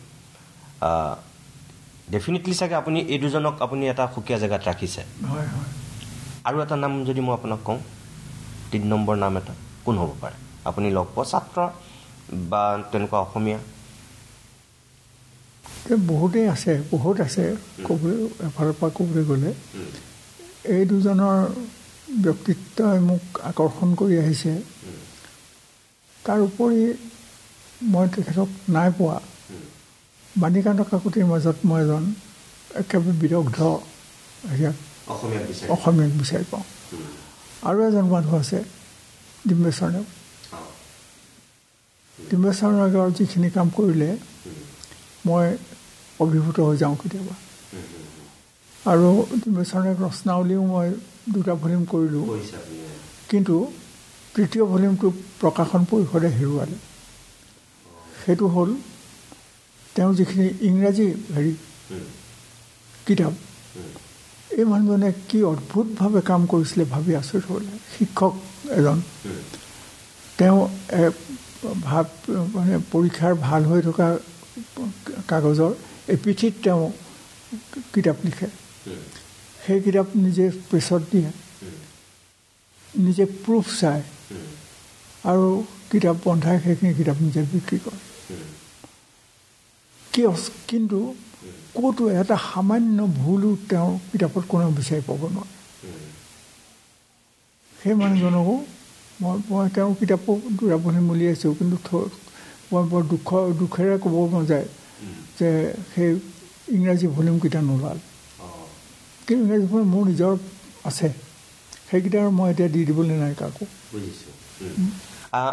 ডেফিনেটলি চাগে আপুনি এই দুজনক আপুনি এটা সুকীয়া জেগাত ৰাখিছে। আৰু এটা নাম যদি মই আপোনাক কওঁ, ৩ নম্বৰ নাম এটা কোন হ'ব পাৰে আপুনি লগ পোৱা ছাত্ৰ বা তেনেকুৱা অসমীয়া? বহুতেই আছে, বহুত আছে ক'বলৈ, এফালৰ পৰা ক'বলৈ গ'লে। এই দুজনৰ ব্যক্তিত্বই মোক আকৰ্ষণ কৰি আহিছে। তাৰ উপৰি মই তেখেতক নাই পোৱা। বাণীকান্ত কাকতিৰ মাজত মই এজন একেবাৰে বিদগ্ধ হেৰিয়াক অসমীয়াক বিচাৰি পাওঁ। আৰু এজন মানুহ আছে ডিম্বেশ্বৰ নেওগ। ডিম্বেশ্বৰ নেওগৰ যিখিনি কাম কৰিলে মই অভিভূত হৈ যাওঁ কেতিয়াবা। আৰু ডিম্বেশ্বৰ নেওগ ৰচনাৱলীও মই 2টা ভলিউম কৰিলোঁ, কিন্তু 3য় ভলিউমটো প্ৰকাশন পৰিষদে হেৰুৱালে। সেইটো হ'ল তেওঁ যিখিনি ইংৰাজী কিতাপ, এই মানুহজনে কি অদ্ভুতভাৱে কাম কৰিছিলে ভাবি আচৰিত হ'লে। শিক্ষক এজন, তেওঁ মানে পৰীক্ষাৰ ভাল হৈ থকা কাগজৰ এপিঠিত তেওঁ কিতাপ লিখে। সেই কিতাপ নিজে প্ৰেছত দিয়ে, নিজে প্ৰুফ চায়, আৰু কিতাপ বন্ধাই সেইখিনি কিতাপ নিজে বিক্ৰী কৰে। কিন্তু ক'তো এটা সামান্য ভুলো তেওঁৰ কিতাপত কোনেও বিচাৰি পাব নোৱাৰে। সেই মানুহজনকো মই তেওঁৰ কিতাপো 2টা ভলিউম উলিয়াইছোঁ, কিন্তু মই বৰ দুখেৰে ক'ব মন যায় যে সেই ইংৰাজী ভলিউমকেইটা নোলাল। কিন্তু ইংৰাজী ভলিউম মোৰ নিজৰ আছে, সেইকেইটা মই এতিয়া দি দিবলৈ নাই কাকো।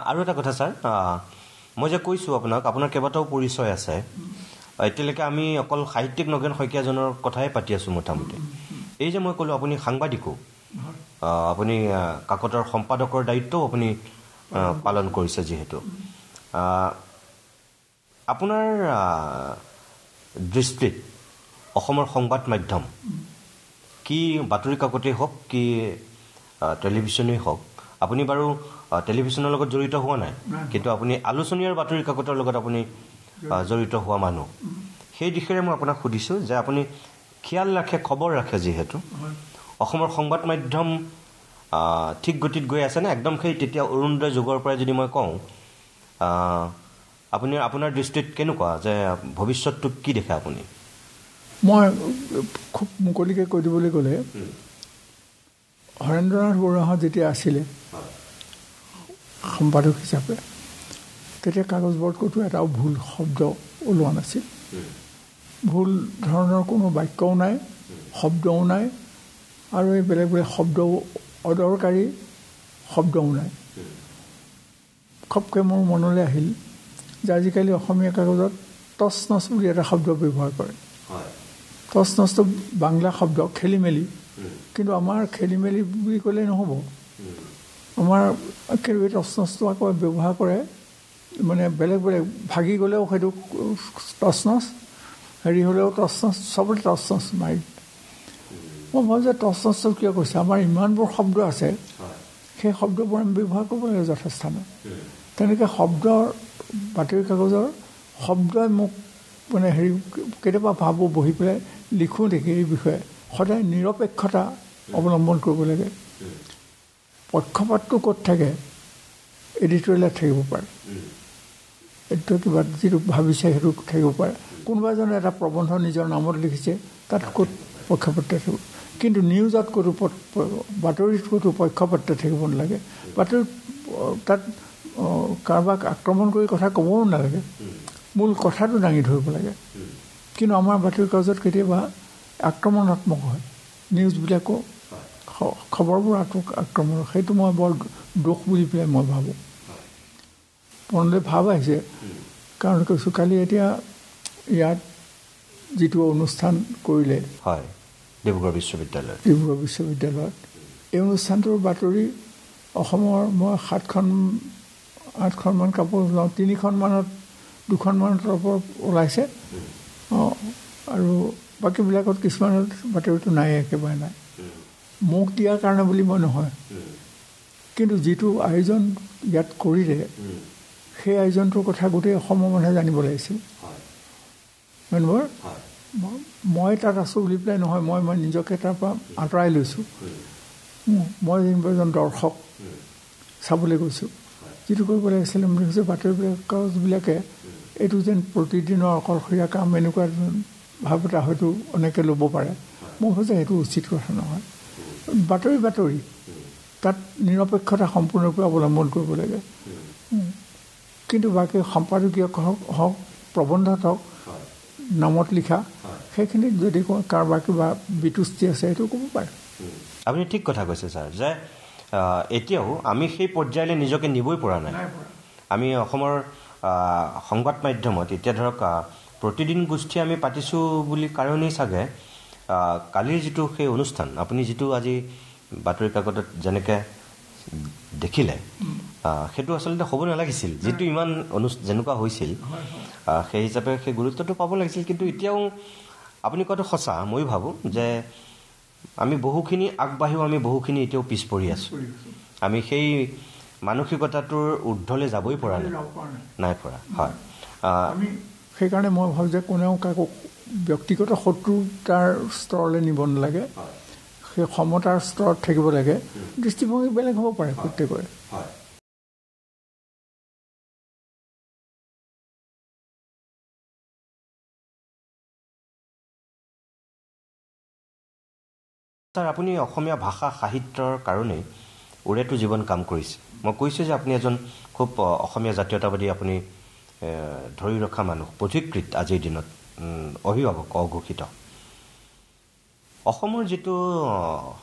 আৰু এটা কথা ছাৰ, মই যে কৈছোঁ আপোনাক, আপোনাৰ কেইবাটাও পৰিচয় আছে। এতিয়ালৈকে আমি অকল সাহিত্যিক নগেন শইকীয়াজনৰ কথাই পাতি আছোঁ মোটামুটি। এই যে মই ক'লোঁ আপুনি সাংবাদিকো, আপুনি কাকতৰ সম্পাদকৰ দায়িত্বও আপুনি পালন কৰিছে। যিহেতু আপোনাৰ দৃষ্টিত অসমৰ সংবাদ মাধ্যম, কি বাতৰি কাকতেই হওক কি টেলিভিশ্যনেই হওক, আপুনি বাৰু টেলিভিশ্যনৰ লগত জড়িত হোৱা নাই, কিন্তু আপুনি আলোচনীয়াৰ বাতৰি কাকতৰ লগত আপুনি জড়িত হোৱা মানুহ। সেই দিশেৰে মই আপোনাক সুধিছোঁ যে আপুনি খিয়াল ৰাখে, খবৰ ৰাখে যিহেতু অসমৰ সংবাদ মাধ্যম ঠিক গতিত গৈ আছেনে? একদম সেই তেতিয়া অৰুণোদয় যুগৰ পৰাই যদি মই কওঁ, আপুনি আপোনাৰ দৃষ্টিত কেনেকুৱা যে ভৱিষ্যতটোক কি দেখে আপুনি? মই খুব মুকলিকৈ কৈ দিবলৈ গ'লে হৰেন্দ্ৰনাথ বৰুৱাহঁত যেতিয়া আছিলে সম্পাদক হিচাপে, তেতিয়া কাগজবোৰত ক'তো এটাও ভুল শব্দ ওলোৱা নাছিল। ভুল ধৰণৰ কোনো বাক্যও নাই, শব্দও নাই, আৰু এই বেলেগ বেলেগ শব্দও, অদৰকাৰী শব্দও নাই। খপকৈ মোৰ মনলৈ আহিল যে আজিকালি অসমীয়া কাগজত টচ নচ বুলি এটা শব্দ ব্যৱহাৰ কৰে। টচ নচটো বাংলা শব্দ, খেলি মেলি, কিন্তু আমাৰ খেলি মেলি বুলি ক'লেই নহ'ব। আমাৰ টচ নচটো আকৌ ব্যৱহাৰ কৰে মানে বেলেগ বেলেগ, ভাগি গ'লেও সেইটো টচ নচ, হেৰি হ'লেও টচ নচ, চবতে টচ নচ মাৰি। মই ভাবোঁ যে টচ নচটো কিয় কৈছে? আমাৰ ইমানবোৰ শব্দ আছে, সেই শব্দবোৰ আমি ব্যৱহাৰ কৰিব লাগে যথেষ্টানে। তেনেকৈ শব্দৰ, বাতৰি কাগজৰ শব্দই মোক মানে হেৰি, কেতিয়াবা ভাবোঁ বহি পেলাই লিখোঁ দেখি এই বিষয়ে সদায় নিৰপেক্ষতা অৱলম্বন কৰিব লাগে। পক্ষপাতটো ক'ত থাকে? এডিটৰিয়েলত থাকিব পাৰে, এইটো কিবা যিটো ভাবিছে সেইটো থাকিব পাৰে। কোনোবা এজনে এটা প্ৰবন্ধ নিজৰ নামত লিখিছে, তাত ক'ত পক্ষপাত থাকিব? কিন্তু নিউজত ক'তো, বাতৰিত ক'তো পক্ষপাত থাকিব নালাগে। বাতৰিত তাত কাৰোবাক আক্ৰমণ কৰি কথা ক'বও নালাগে, মূল কথাটো দাঙি ধৰিব লাগে। কিন্তু আমাৰ বাতৰি কাগজত কেতিয়াবা আক্ৰমণাত্মক হয়, নিউজবিলাকো খবৰবোৰ আক্ৰমণ, সেইটো মই বৰ দোষ বুলি পেলাই মই ভাবোঁ। মনলৈ ভাৱ আহিছে, কাৰণ কৈছোঁ কালি এতিয়া ইয়াত যিটো অনুষ্ঠান কৰিলে হয় ডিব্ৰুগড় বিশ্ববিদ্যালয়ত, এই অনুষ্ঠানটোৰ বাতৰি অসমৰ মই 7-8খনমান কাপোৰ লওঁ, 3খনমানত 2খনমানৰ তৰফৰ ওলাইছে, আৰু বাকীবিলাকত কিছুমানত বাতৰিটো নাই, একেবাৰে নাই। মোক দিয়াৰ কাৰণে বুলি মই নহয়, কিন্তু যিটো আয়োজন ইয়াত কৰিলে সেই আয়োজনটোৰ কথা গোটেই অসমৰ মানুহে জানিব লাগিছিল। মই তাত আছোঁ বুলি পেলাই নহয়, মই নিজকে তাৰ পৰা আঁতৰাই লৈছোঁ। মই যেনিবা এজন দৰ্শক চাবলৈ গৈছোঁ। যিটো কৰিব লাগিছিলে বুলি কৈছে, বাতৰি কাগজবিলাকে এইটো যেন প্ৰতিদিনৰ অকলশৰীয়া কাম, এনেকুৱা ভাৱ এটা হয়তো অনেকে ল'ব পাৰে। মই ভাবোঁ যে সেইটো উচিত কথা নহয়। বাতৰি তাত নিৰপেক্ষতা সম্পূৰ্ণৰূপে অৱলম্বন কৰিব লাগে। কিন্তু বাকী সম্পাদকীয় হওক, প্ৰবন্ধত হওক, নামত লিখা, সেইখিনিত যদি কাৰোবাৰ কিবা বিতুষ্টি আছে সেইটো ক'ব পাৰে। আপুনি ঠিক কথা কৈছে ছাৰ, যে এতিয়াও আমি সেই পৰ্যায়লৈ নিজকে নিবই পৰা নাই। আমি অসমৰ সংবাদ মাধ্যমত এতিয়া ধৰক প্ৰতিদিন গোষ্ঠী আমি পাতিছোঁ বুলি কাৰণেই চাগে কালিৰ যিটো সেই অনুষ্ঠান, আপুনি যিটো আজি বাতৰি কাকতত যেনেকৈ দেখিলে, সেইটো আচলতে হ'ব নালাগিছিল। যিটো ইমান যেনেকুৱা হৈছিল সেই হিচাপে সেই গুৰুত্বটো পাব লাগিছিল। কিন্তু এতিয়াও আপুনি কোৱাটো সঁচা, ময়ো ভাবোঁ যে আমি বহুখিনি আগবাঢ়িও আমি বহুখিনি এতিয়াও পিছ পৰি আছোঁ। আমি সেই মানসিকতাটোৰ ঊৰ্ধলৈ যাবই পৰা নাই পৰা। হয়, আমি সেইকাৰণে মই ভাবোঁ যে কোনেও কাকো ব্যক্তিগত শত্ৰুতাৰ স্তৰলৈ নিব নালাগে, সেই সমতাৰ স্তৰত থাকিব লাগে। দৃষ্টিভংগী বেলেগ হ'ব পাৰে প্ৰত্যেকৰে। ছাৰ, আপুনি অসমীয়া ভাষা সাহিত্যৰ কাৰণেই ওৰেটো জীৱন কাম কৰিছে। মই কৈছোঁ যে আপুনি এজন খুব অসমীয়া জাতীয়তাবাদী, আপুনি ধৰি ৰখা মানুহ, পথিকৃত আজিৰ দিনত, অভিভাৱক, অঘোষিত। অসমৰ যিটো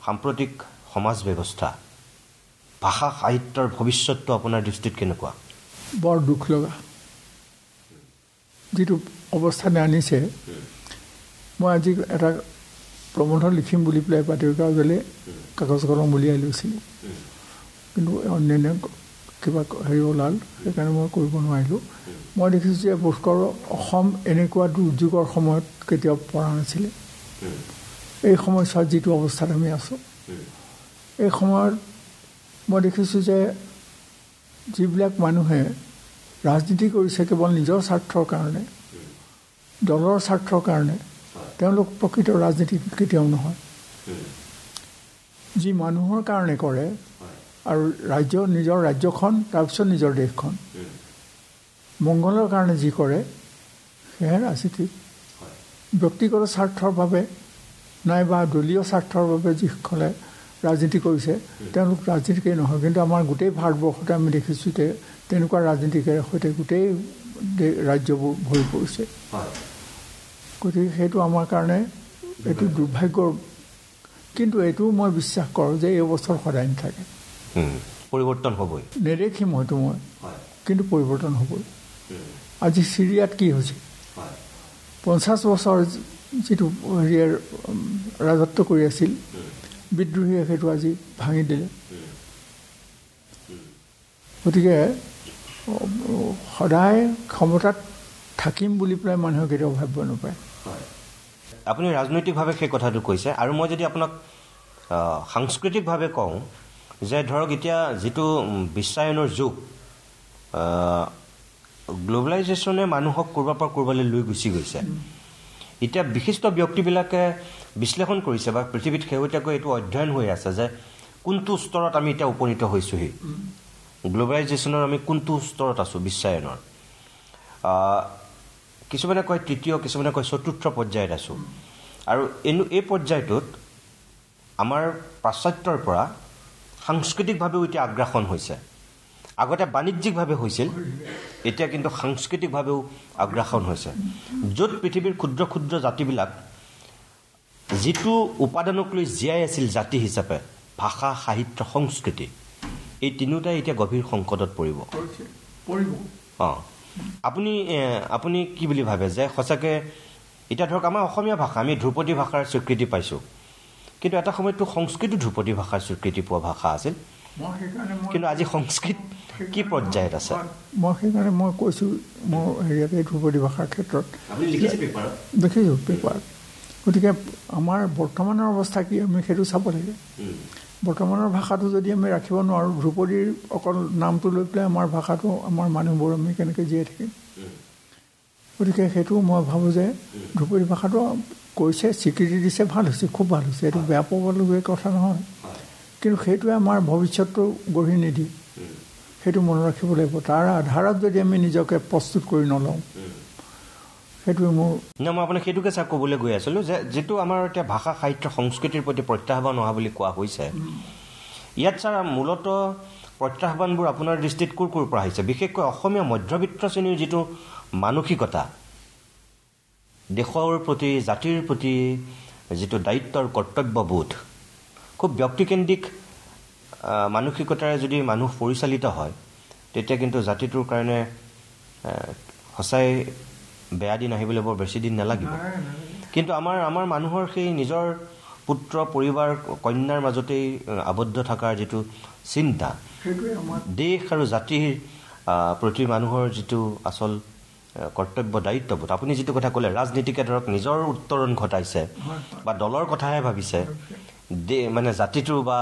সাম্প্ৰতিক সমাজ ব্যৱস্থা, ভাষা সাহিত্যৰ ভৱিষ্যতটো আপোনাৰ দৃষ্টিত কেনেকুৱা? বৰ দুখ লগা যিটো অৱস্থালৈ আনিছে। মই আজি এটা প্ৰবন্ধ লিখিম বুলি পেলাই বাতৰি কাগজ কলম উলিয়াই লৈছিলোঁ, কিন্তু অন্যান্য কিবা হেৰি ওলাল, সেইকাৰণে মই কৰিব নোৱাৰিলোঁ। মই দেখিছোঁ যে বোধকৰোঁ অসম এনেকুৱা দুৰ্যোগৰ সময়ত কেতিয়াও পৰা নাছিলে। এই সময়ছোৱাত যিটো অৱস্থাত আমি আছোঁ, এই সময়ত মই দেখিছোঁ যে যিবিলাক মানুহে ৰাজনীতি কৰিছে কেৱল নিজৰ স্বাৰ্থৰ কাৰণে, দলৰ স্বাৰ্থৰ কাৰণে, তেওঁলোক প্ৰকৃত ৰাজনীতিক কেতিয়াও নহয় যি মানুহৰ কাৰণে কৰে আৰু নিজৰ ৰাজ্যখন তাৰপিছত নিজৰ দেশখন মংগলৰ কাৰণে যি কৰে সেয়া ৰাজনীতিক ব্যক্তিগত স্বাৰ্থৰ বাবে নাইবা দলীয় স্বাৰ্থৰ বাবে যিসকলে ৰাজনীতি কৰিছে তেওঁলোক ৰাজনীতিকেই নহয় কিন্তু আমাৰ গোটেই ভাৰতবৰ্ষতে আমি দেখিছোঁ যে তেনেকুৱা ৰাজনীতিকেৰে সৈতে গোটেই ৰাজ্যবোৰ ভৰি পৰিছে গতিকে সেইটো আমাৰ কাৰণে এইটো দুৰ্ভাগ্যৰ কিন্তু এইটোও মই বিশ্বাস কৰোঁ যে এই অৱস্থা সদায় নাথাকে পৰিৱৰ্তন হ'বই নেদেখিম হয়তো মই কিন্তু পৰিৱৰ্তন হ'বই আজি চিৰিয়াত কি হৈছে 50 বছৰ যিটো হেৰিয়াৰ ৰাজত্ব কৰি আছিল বিদ্ৰোহীয়ে সেইটো আজি ভাঙি দিলে গতিকে সদায় ক্ষমতাত থাকিম বুলি পেলাই মানুহে কেতিয়াও ভাবিব নাপায় আপুনি ৰাজনৈতিকভাৱে সেই কথাটো কৈছে আৰু মই যদি আপোনাক সাংস্কৃতিকভাৱে কওঁ যে ধৰক এতিয়া যিটো বিশ্বায়নৰ যুগ গ্ল'বেলাইজেশ্যনে মানুহক ক'ৰবাৰ পৰা ক'ৰবালৈ লৈ গুচি গৈছে এতিয়া বিশিষ্ট ব্যক্তিবিলাকে বিশ্লেষণ কৰিছে বা পৃথিৱীত শেহতীয়াকৈ এইটো অধ্যয়ন হৈ আছে যে কোনটো স্তৰত আমি এতিয়া উপনীত হৈছোহি গ্ল'বেলাইজেশ্যনৰ আমি কোনটো স্তৰত আছোঁ বিশ্বায়নৰ কিছুমানে কয় তৃতীয় কিছুমানে কয় চতুৰ্থ পৰ্যায়ত আছোঁ আৰু এই পৰ্যায়টোত আমাৰ পাশ্চাত্যৰ পৰা সাংস্কৃতিকভাৱেও এতিয়া আগ্ৰাসন হৈছে আগতে বাণিজ্যিকভাৱে হৈছিল এতিয়া কিন্তু সাংস্কৃতিকভাৱেও আগ্ৰাসন হৈছে য'ত পৃথিৱীৰ ক্ষুদ্ৰ ক্ষুদ্ৰ জাতিবিলাক যিটো উপাদানক লৈ জীয়াই আছিল জাতি হিচাপে ভাষা সাহিত্য সংস্কৃতি এই তিনিওটাই এতিয়া গভীৰ সংকটত পৰিব আপুনি কি বুলি ভাবে যে সঁচাকৈ এতিয়া ধৰক আমাৰ অসমীয়া ভাষা আমি ধ্ৰুপদী ভাষাৰ স্বীকৃতি পাইছোঁ কিন্তু এটা সময়ততো সংস্কৃতো ধ্ৰুপদী ভাষাৰ স্বীকৃতি পোৱা ভাষা আছিল কিন্তু আজি সংস্কৃত কি পৰ্যায়ত আছে মই সেইকাৰণে মই কৈছোঁ মোৰ হেৰিয়াতে ধ্ৰুপদী ভাষাৰ ক্ষেত্ৰত দেখিছোঁ পেপাৰ গতিকে আমাৰ বৰ্তমানৰ অৱস্থা কি আমি সেইটো চাব লাগে বৰ্তমানৰ ভাষাটো যদি আমি ৰাখিব নোৱাৰোঁ ধ্ৰুপদীৰ অকল নামটো লৈ পেলাই আমাৰ ভাষাটো আমাৰ মানুহবোৰ আমি কেনেকৈ জীয়াই থাকিম গতিকে সেইটো মই ভাবোঁ যে ধ্ৰুপদী ভাষাটো কৈছে স্বীকৃতি দিছে ভাল হৈছে খুব ভাল হৈছে এইটো বেয়া পাবলগীয়া কথা নহয় কিন্তু সেইটোৱে আমাৰ ভৱিষ্যতটো গঢ়ি নিদিয়ে সেইটো মনত ৰাখিব লাগিব তাৰ আধাৰত যদি আমি নিজকে প্ৰস্তুত কৰি নলওঁ সেইটোৱে মোৰ মই আপোনাক সেইটোকে চাই ক'বলৈ গৈ আছিলোঁ যে যিটো আমাৰ এতিয়া ভাষা সাহিত্য সংস্কৃতিৰ প্ৰতি প্ৰত্যাহ্বান অহা বুলি কোৱা হৈছে ইয়াত ছাৰ মূলতঃ প্ৰত্যাহ্বানবোৰ আপোনাৰ দৃষ্টিত ক'ৰ পৰা আহিছে বিশেষকৈ অসমীয়া মধ্যবিত্ত শ্ৰেণীৰ যিটো মানসিকতা দেশৰ প্ৰতি জাতিৰ প্ৰতি যিটো দায়িত্বৰ কৰ্তব্যবোধ খুব ব্যক্তিকেন্দ্ৰিক মানসিকতাৰে যদি মানুহ পৰিচালিত হয় তেতিয়া কিন্তু জাতিটোৰ কাৰণে সঁচাই বেয়া দিন আহিবলৈ বৰ বেছি দিন নালাগিব কিন্তু আমাৰ মানুহৰ সেই নিজৰ পুত্ৰ পৰিবাৰ কন্যাৰ মাজতেই আবদ্ধ থকাৰ যিটো চিন্তা দেশ আৰু জাতিৰ প্ৰতি মানুহৰ যিটো আচল কৰ্তব্য দায়িত্ববোধ আপুনি যিটো কথা ক'লে ৰাজনীতিকে ধৰক নিজৰ উত্তৰণ ঘটাইছে বা দলৰ কথাহে ভাবিছে মানে জাতিটোৰ বা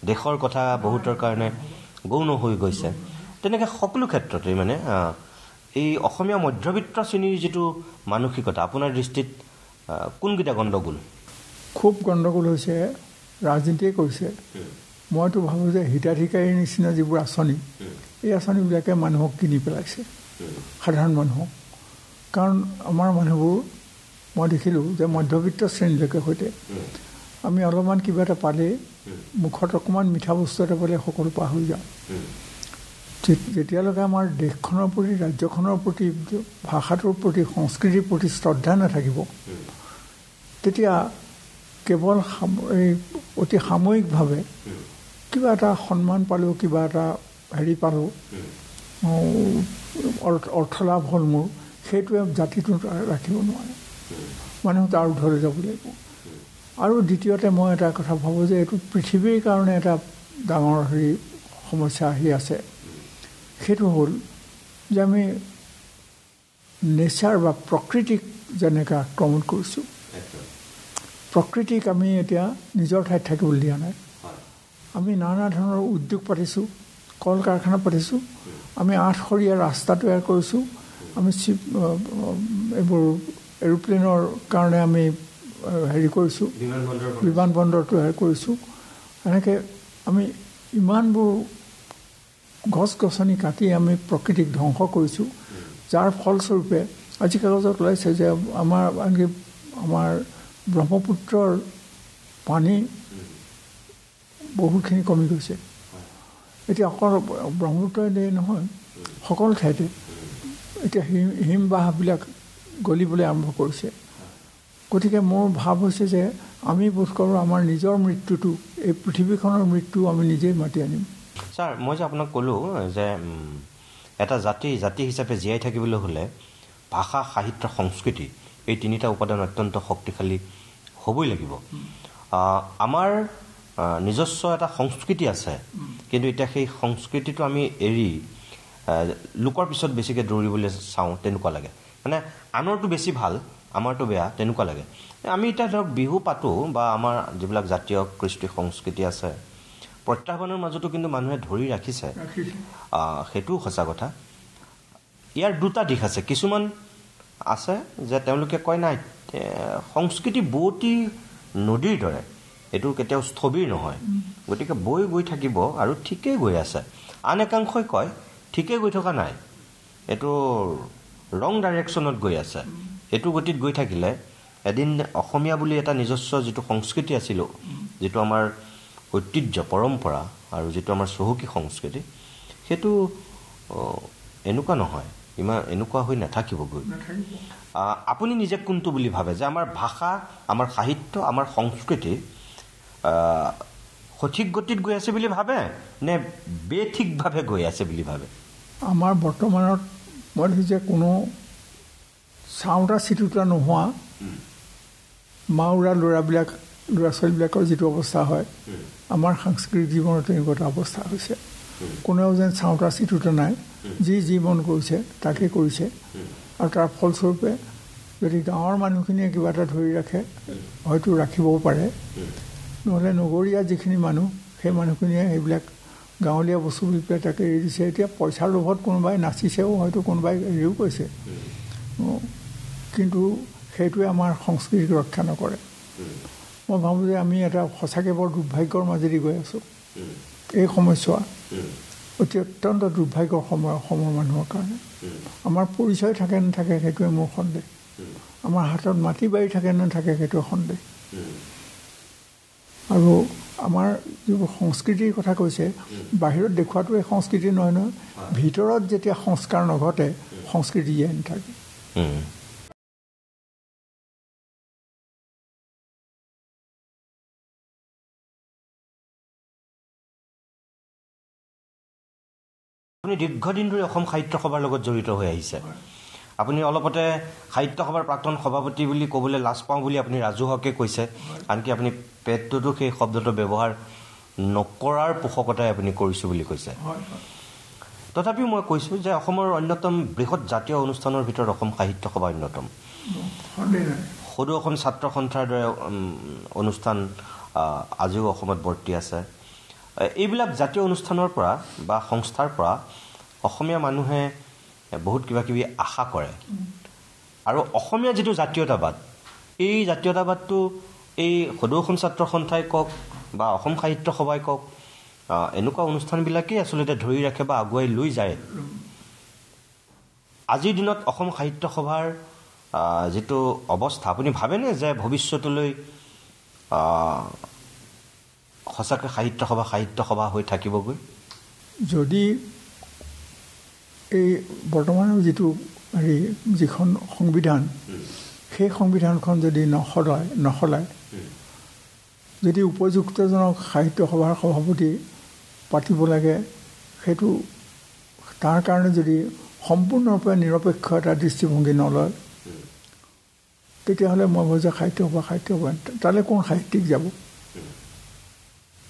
দেশৰ কথা বহুতৰ কাৰণে গৌণ হৈ গৈছে তেনেকৈ সকলো ক্ষেত্ৰতে মানে এই অসমীয়া মধ্যবিত্ত শ্ৰেণীৰ যিটো মানসিকতা আপোনাৰ দৃষ্টিত কোনকেইটা গণ্ডগোল খুব গণ্ডগোল হৈছে ৰাজনীতিয়ে কৰিছে মইতো ভাবোঁ যে হিতাধিকাৰীৰ নিচিনা যিবোৰ আঁচনি এই আঁচনিবিলাকে মানুহক কিনি পেলাইছে সাধাৰণ মানুহক কাৰণ আমাৰ মানুহবোৰ মই দেখিলোঁ যে মধ্যবিত্ত শ্ৰেণীলৈকে সৈতে আমি অলপমান কিবা এটা পালেই মুখত অকণমান মিঠা বস্তু এটা পালে সকলো পাহৰি যাওঁ যেতিয়ালৈকে আমাৰ দেশখনৰ প্ৰতি ৰাজ্যখনৰ প্ৰতি ভাষাটোৰ প্ৰতি সংস্কৃতিৰ প্ৰতি শ্ৰদ্ধা নাথাকিব তেতিয়া কেৱল এই অতি সাময়িকভাৱে কিবা এটা সন্মান পালোঁ কিবা এটা হেৰি পালোঁ অৰ্থলাভ হ'ল মোৰ সেইটোৱে জাতিটো ৰাখিব নোৱাৰে মানুহ তাৰ উৰ্ধলৈ যাব লাগিব আৰু দ্বিতীয়তে মই এটা কথা ভাবোঁ যে এইটো পৃথিৱীৰ কাৰণে এটা ডাঙৰ হেৰি সমস্যা আহি আছে সেইটো হ'ল যে আমি নেচাৰ বা প্ৰকৃতিক যেনেকৈ আক্ৰমণ কৰিছোঁ প্ৰকৃতিক আমি এতিয়া নিজৰ ঠাইত থাকিবলৈ দিয়া নাই আমি নানা ধৰণৰ উদ্যোগ পাতিছোঁ কল কাৰখানা পাতিছোঁ আমি 8-সৰীয়া ৰাস্তা তৈয়াৰ কৰিছোঁ আমি এইবোৰ এৰোপ্লেনৰ কাৰণে আমি হেৰি কৰিছোঁ, বিমানবন্দৰ তৈয়াৰ কৰিছোঁ। এনেকৈ আমি ইমানবোৰ গছ গছনি কাটি আমি প্ৰকৃতিক ধ্বংস কৰিছোঁ, যাৰ ফলস্বৰূপে আজি কাগজত ওলাইছে যে আনকি আমাৰ ব্ৰহ্মপুত্ৰৰ পানী বহুতখিনি কমি গৈছে। এতিয়া অকল ব্ৰহ্মপুত্ৰই নহয়, সকলো ঠাইতে এতিয়া হিমবাহবিলাক গলিবলৈ আৰম্ভ কৰিছে। গতিকে মোৰ ভাৱ হৈছে যে আমি বোধ কৰোঁ আমাৰ নিজৰ মৃত্যুটো, এই পৃথিৱীখনৰ মৃত্যু আমি নিজেই মাতি আনিম। ছাৰ, মই যে আপোনাক ক'লোঁ যে এটা জাতি হিচাপে জীয়াই থাকিবলৈ হ'লে ভাষা, সাহিত্য, সংস্কৃতি এই তিনিটা উপাদান অত্যন্ত শক্তিশালী হ'বই লাগিব। আমাৰ নিজস্ব এটা সংস্কৃতি আছে, কিন্তু এতিয়া সেই সংস্কৃতিটো আমি এৰি লোকৰ পিছত বেছিকৈ দৌৰিবলৈ চাওঁ, তেনেকুৱা লাগে। মানে আনৰটো বেছি ভাল, আমাৰটো বেয়া, তেনেকুৱা লাগে। আমি এতিয়া ধৰক বিহু পাতোঁ বা আমাৰ যিবিলাক জাতীয় কৃষ্টি সংস্কৃতি আছে, প্ৰত্যাহ্বানৰ মাজতো কিন্তু মানুহে ধৰি ৰাখিছে, সেইটোও সঁচা কথা। ইয়াৰ দুটা দিশ আছে। কিছুমান আছে যে তেওঁলোকে কয় নাই, সংস্কৃতি বোৱতী নদীৰ দৰে, এইটো কেতিয়াও স্থবিৰ নহয়, গতিকে বৈ গৈ থাকিব আৰু ঠিকেই গৈ আছে। আন একাংশই কয় ঠিকেই গৈ থকা নাই, এইটো ৰং ডাইৰেকশ্যনত গৈ আছে। এইটো গতিত গৈ থাকিলে এদিন অসমীয়া বুলি এটা নিজস্ব যিটো সংস্কৃতি আছিলোঁ, যিটো আমাৰ ঐতিহ্য, পৰম্পৰা আৰু যিটো আমাৰ চহকী সংস্কৃতি, সেইটো এনেকুৱা নহয়, ইমান এনেকুৱা হৈ নাথাকিবগৈ। আপুনি নিজে কোনটো বুলি ভাবে যে আমাৰ ভাষা, আমাৰ সাহিত্য, আমাৰ সংস্কৃতি সঠিক গতিত গৈ আছে বুলি ভাবে নে বেঠিকভাৱে গৈ আছে বুলি ভাবে? আমাৰ বৰ্তমানত মই দেখিছোঁ যে কোনো চাওঁতা চিটোতা নোহোৱা মাউৰা ল'ৰা ছোৱালীবিলাকৰ যিটো অৱস্থা হয়, আমাৰ সাংস্কৃতিক জীৱনত তেনেকুৱা এটা অৱস্থা হৈছে। কোনেও যেন চাওঁতা চিটোতা নাই, যি মন কৰিছে তাকে কৰিছে। আৰু তাৰ ফলস্বৰূপে যদি গাঁৱৰ মানুহখিনিয়ে কিবা এটা ধৰি ৰাখে, হয়তো ৰাখিবও পাৰে, নহ'লে নগৰীয়া যিখিনি মানুহ, সেই মানুহখিনিয়ে সেইবিলাক গাঁৱলীয়া বস্তু বুলি পেলাই তাকে এৰি দিছে। এতিয়া পইচাৰ লোভত কোনোবাই নাচিছেও, হয়তো কোনোবাই এৰিও কৈছে, কিন্তু সেইটোৱে আমাৰ সংস্কৃতিক ৰক্ষা নকৰে। মই ভাবোঁ যে আমি এটা সঁচাকৈ বৰ দুৰ্ভাগ্যৰ মাজেদি গৈ আছোঁ। এই সময়ছোৱা অত্যন্ত দুৰ্ভাগ্যৰ সময় অসমৰ মানুহৰ কাৰণে। আমাৰ পৰিচয় থাকে নাথাকে সেইটোৱে মোৰ সন্দেহ। আমাৰ হাতত মাটি বাৰী থাকে নাথাকে সেইটোৱে সন্দেহ। আৰু আমাৰ যিবোৰ সংস্কৃতিৰ কথা কৈছে, বাহিৰত দেখুৱাটো এই সংস্কৃতি নহয়, ভিতৰত যেতিয়া সংস্কাৰ নঘটে সংস্কৃতি জীয়াই নাথাকে। আপুনি দীৰ্ঘদিন ধৰি অসম সাহিত্য সভাৰ লগত জড়িত হৈ আহিছে। আপুনি অলপতে সাহিত্য সভাৰ প্ৰাক্তন সভাপতি বুলি ক'বলৈ লাজ পাওঁ বুলি আপুনি ৰাজহুৱাকে কৈছে, আনকি আপুনি পেটটোতো সেই শব্দটো ব্যৱহাৰ নকৰাৰ পোষকতাই আপুনি কৰিছোঁ বুলি কৈছে। তথাপিও মই কৈছোঁ যে অসমৰ অন্যতম বৃহৎ জাতীয় অনুষ্ঠানৰ ভিতৰত অসম সাহিত্য সভা অন্যতম। সদৌ অসম ছাত্ৰ সন্থাৰ দৰে অনুষ্ঠান আজিও অসমত বৰ্তি আছে। এইবিলাক জাতীয় অনুষ্ঠানৰ পৰা বা সংস্থাৰ পৰা অসমীয়া মানুহে বহুত কিবা কিবি আশা কৰে। আৰু অসমীয়া যিটো জাতীয়তাবাদ, এই জাতীয়তাবাদটো এই সদৌ অসম ছাত্ৰ সন্থাই কওক বা অসম সাহিত্য সভাই কওক, এনেকুৱা অনুষ্ঠানবিলাকেই আচলতে ধৰি ৰাখে বা আগুৱাই লৈ যায়। আজিৰ দিনত অসম সাহিত্য সভাৰ যিটো অৱস্থা, আপুনি ভাবেনে যে ভৱিষ্যতলৈ সঁচাকৈ সাহিত্য সভা হৈ থাকিবগৈ? যদি এই বৰ্তমানৰ যিটো যিখন সংবিধান, সেই সংবিধানখন যদি নসলায়, যদি উপযুক্তজনক সাহিত্য সভাৰ সভাপতি পাতিব লাগে, সেইটো তাৰ কাৰণে যদি সম্পূৰ্ণৰূপে নিৰপেক্ষ এটা দৃষ্টিভংগী নলয়, তেতিয়াহ'লে মই ভাবোঁ যে সাহিত্য সভা তালৈ কোন সাহিত্যিক যাব?